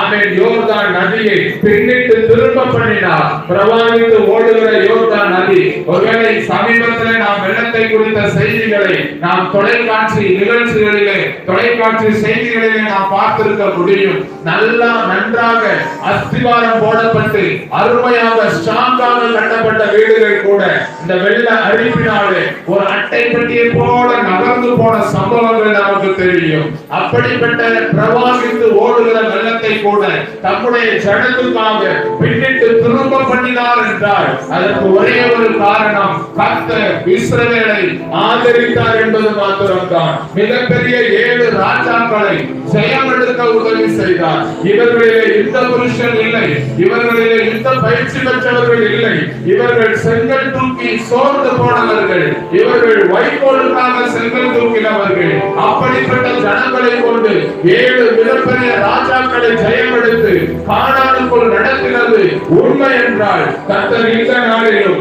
ஆமென், யோர்தான் நதியை பின்னிட்டு திரும்ப பண்ணினார். பிரவாகித்து ஓடுகிற யோர்தான் நதி. ஒருவேளை சமீபத்திலே நாம் வெள்ளத்தை குறித்த செய்திகளை நாம் தொலைக்காட்சி நிகழ்ச்சிகளிலே, தொலைக்காட்சி செய்திகளிலே நாம் பார்த்திருக்க முடியும். நன்றாக அஸ்திவாரம் போடப்பட்டு அருமையாக ஸ்ட்ராங்காக கட்டப்பட்ட வீடுகள் கூட இந்த வெள்ள அரிப்பினாலே ஒரு அட்டை பெட்டியை போல நகர்ந்து போன சம்பவங்கள் நமக்கு தெரியும். அப்படிப்பட்ட பிரவாகித்து ஓடுகிற வெள்ளத்தை கூட தம்முடைய ஜனத்துக்காக பின்னிட்டு திரும்ப பண்ணினார் என்றால் அதற்கு ஒரே ஒரு காரணம், கர்த்தர் இஸ்ரவேலை ஆதரித்தார் என்பது மாத்திரம்தான். மிகப்பெரிய 7 ராஜாக்களை ஜெயமெடுக்க உதவி செய்தார். இவர்களிலே யுத்த புருஷன் இல்லை, இவர்களிலே யுத்த பயிற்சி பெற்றவர்கள் இல்லை, இவர்கள் செங்கல் தூக்கி சோர்ந்து போனவர்கள், இவர்கள் வைக்கோலுக்காக செங்கல் தூக்கினவர்கள். அப்படிப்பட்ட ஜனங்களை கொண்டு 7 மிகப்பெரிய ராஜாக்களை ஜெயமெடுத்து கானானுக்குள் நடத்தினது உண்மை என்றால் கர்த்தர் இந்த நாளிலும்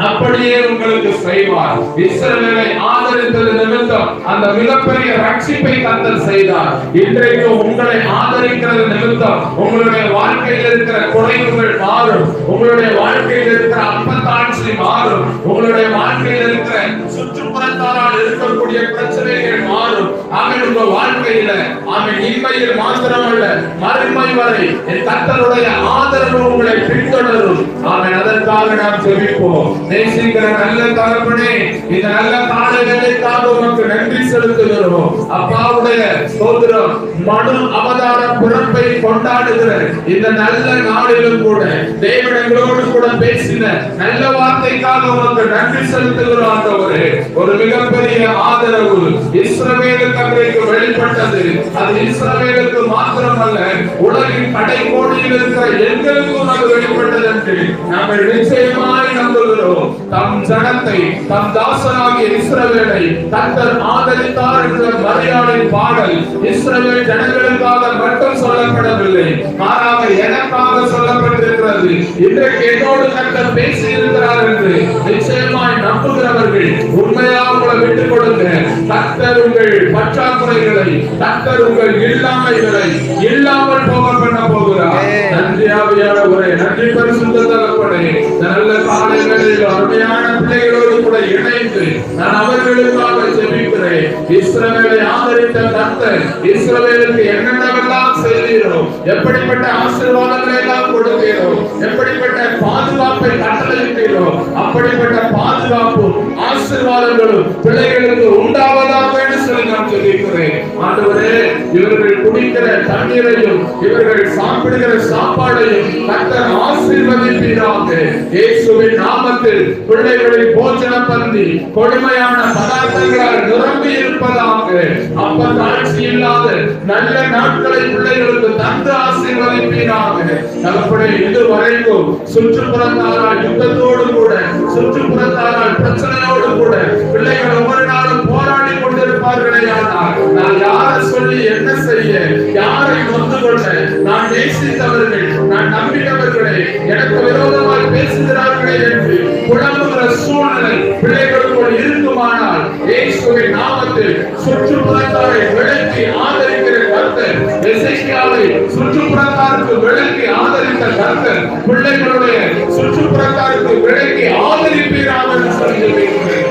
அப்படியே உங்களுக்கு செய்வார். இஸ்ரவேலை ஆதரித்தது நிமித்தம் அந்த மிகப்பெரிய ரட்சிப்பை கர்த்தர் செய்தார். இன்றைக்கு உங்களை ஆதரிக்கிறது நிமித்தம் உங்களுடைய வாழ்க்கையில் இருக்கிற குறைவுகள் மாறும், உங்களுடைய வாழ்க்கையில் இருக்கிற அப்பத்தாட்சி மாறும், உங்களுடைய வாழ்க்கையில் இருக்கிற சுற்றுப்புறத்தாரால் இருக்கக்கூடிய பிரச்சனைகள் மாறும். ஆமென். உங்க வாழ்க்கையில, ஆமென், இன்மையில் மாத்திரமல்ல மறுமை வரை என் கர்த்தருடைய ஆதரவு உங்களை பின்தொடரும். ஆமென். அதற்காக நாம் ஜெபிப்போம். நேசிக்கிற நல்ல தகப்பனே, இந்த நல்ல காலை வேளைக்காக உமக்கு நன்றி செலுத்துகிறோம். அப்பாவுடைய ஸ்தோத்திரம், மனு அவதார பிறப்பை கொண்டாடுகிற இந்த நல்ல நாளிலும் கூட தேவன் எங்களோடு கூட பேசின நல்ல வார்த்தைக்காக உமக்கு நன்றி செலுத்துகிறோம் ஆண்டவரே. ஒரு மிகப்பெரிய ஆதரவு இஸ்ரவேலுக்கு அன்றைக்கு வெளிப்பட்டது. அது இஸ்ரவேலுக்கு மாத்திரமல்ல, உலகின் கடைக்கோடியில் இருக்கிற எங்களுக்கும் அது வெளிப்பட்டது என்று நாங்கள் நிச்சயமாய் நம்புகிறோம். தம் ஜனத்தை, தம் தாசனாகிய இஸ்ரவேலை கர்த்தர் ஆதரித்தார் என்ற மரியாதையின் பாடல் இஸ்ரவேல் ஜனங்களுக்காக மட்டும் சொல்லப்படவில்லை, மாறாக எனக்காக சொல்லப்பட்டிருக்கிறது. இன்றைக்கு என்னோடு கர்த்தர் பேசி இருக்கிறார் என்று நிச்சயமாய் நம்புகிறவர்கள் உண்மையாக உங்களை விட்டுக் கொடுங்க. கர்த்தர் உங்கள் பற்றாக்குறைகளை, கர்த்தர் உங்கள் இல்லாமைகளை இல்லாமல் போக பண்ண போகிறார். நன்றி ஆவியானவரே, நன்றி பரிசுத்த தகப்பனே. நல்ல காலைகளில் அருமையான பிள்ளைகளோடு கூட இணைந்து நான் அவர்களுக்காக ஜெபிக்கிறேன். இஸ்ரவேலை ஆதரித்த கர்த்தர் இஸ்ரவேலுக்கு என்னென்னவெல்லாம் செய்தீரோ, எப்படிப்பட்ட ஆசீர்வாதங்களை எல்லாம் கொடுத்தீரோ, எப்படிப்பட்ட பாதுகாப்பை கட்டளையிட்டீரோ, அப்படிப்பட்ட பாதுகாப்பும் ஆசீர்வாதங்களும் பிள்ளைகளுக்கு உண்டாவதாக என்று சொல்லி நான் ஜெபிக்கிறேன். ஆண்டவரே, இவர்கள் குடிக்கிற தண்ணீரையும் இவர்கள் சாப்பிடுகிற சாப்பாடையும் கர்த்தர் ஆசீர்வதிப்பீராக. இயேசுவின் நாமத்தில் பிள்ளைகளின் போஜன பந்தி கொடுமையான பதார்த்தங்களால் நிரம்பி இருப்பதாக. அப்ப தாழ்ச்சி இல்லாத நல்ல நாட்களை பிள்ளைகளுக்கு தந்து ஆசீர்வதிப்பீராக. தகப்பனே, இதுவரைக்கும் சுற்றுப்புறத்தாரால் யுத்தத்தோடு கூட, சுற்றுப்புறத்தாரால் பிரச்சனையோடு கூட பிள்ளைகள் ஒவ்வொரு நாளும் போராடி கொண்டிருப்பார்களே. ஆனால் நான் யாரை சொல்லி என்ன செய்ய, யாரை நொந்து கொள்ள, நான் நேசித்தவர்கள், நான் நம்பினவர்களே எனக்கு விரோதமாக பேசுகிறார்களே என்று புலம்புகிற சூழ்நிலை பிள்ளைகளுக்குள் இருக்குமானால் இயேசுவின் நாமத்தில் சுற்றுப்புறத்தாரை விலக்கி ஆதரிக்கிற கர்த்தர், எசேக்கியாவை சுற்றுப்புறத்தாருக்கு விலக்கி ஆதரித்த கர்த்தர் பிள்ளைகளுடைய சுற்றுப்புறத்தாருக்கு விலக்கி ஆதரிப்பீராக என்று சொல்லி வைக்கிறேன்.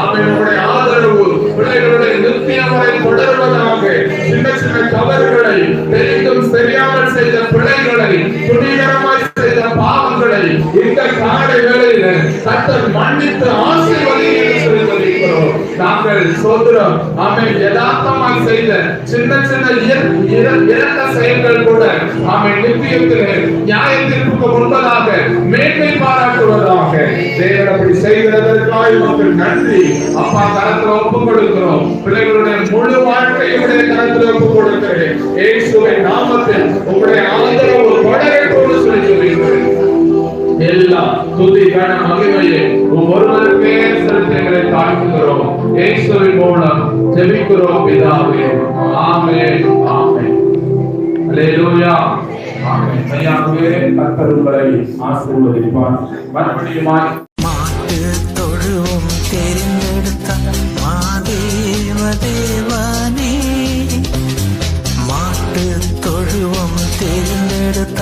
அவனுடைய ஆதரவு பிள்ளைகளுடைய நித்தியம் வரை தொடர்வதாக. சின்ன சின்ன தவறுகளை, தெரிந்தும் தெரியாமல் செய்த பிள்ளைகளை, துணிகரமாய் செய்த பாவங்களை இந்த காலை வேளையில கர்த்தர் மன்னித்து ஆசீர்வதிக்க சொல்லி வைக்கிறோம். நாங்கள் சோதரம் ஆமென் யதார்த்தமாய் செய்த சின்ன சின்ன இறந்த செயல்கள் கூட ஆமென் நித்தியத்திலே நியாயத்திற்கு முன்பதாக மேன்மை பாராட்டுவதாக. தேவன் அப்படி செய்கிறதற்காக உமக்கு நன்றி. அப்பா, கரத்தில் ஒப்புக் கொடுக்கிறோம். பிள்ளைகளுடைய முழு வாழ்க்கையை உடைய கரத்தில் ஒப்புக் கொடுக்கிறேன். இயேசுவின் நாமத்தில் உங்களுடைய ஆதரவு தொடரட்டும் சொல்லி சொல்கிறேன். எல்லா துதி கன மகிமையை ஒருவருக்கே செலுத்தி எங்களை தாழ்த்துகிறோம். இயேசுவின் மூலம் ஜெபிக்கிறோம் பிதாவே. ஆமென், ஆமென். அல்லேலூயா, ஆமென். மெய்யாகவே கர்த்தர் உங்களை ஆசீர்வதிப்பார். மறுபடியுமாய் மாட்டு தொழுவும் தெரிந்தெடுத்த மாதேவ தேவனே, மாட்டு தொழுவும் தெரிந்தெடுத்த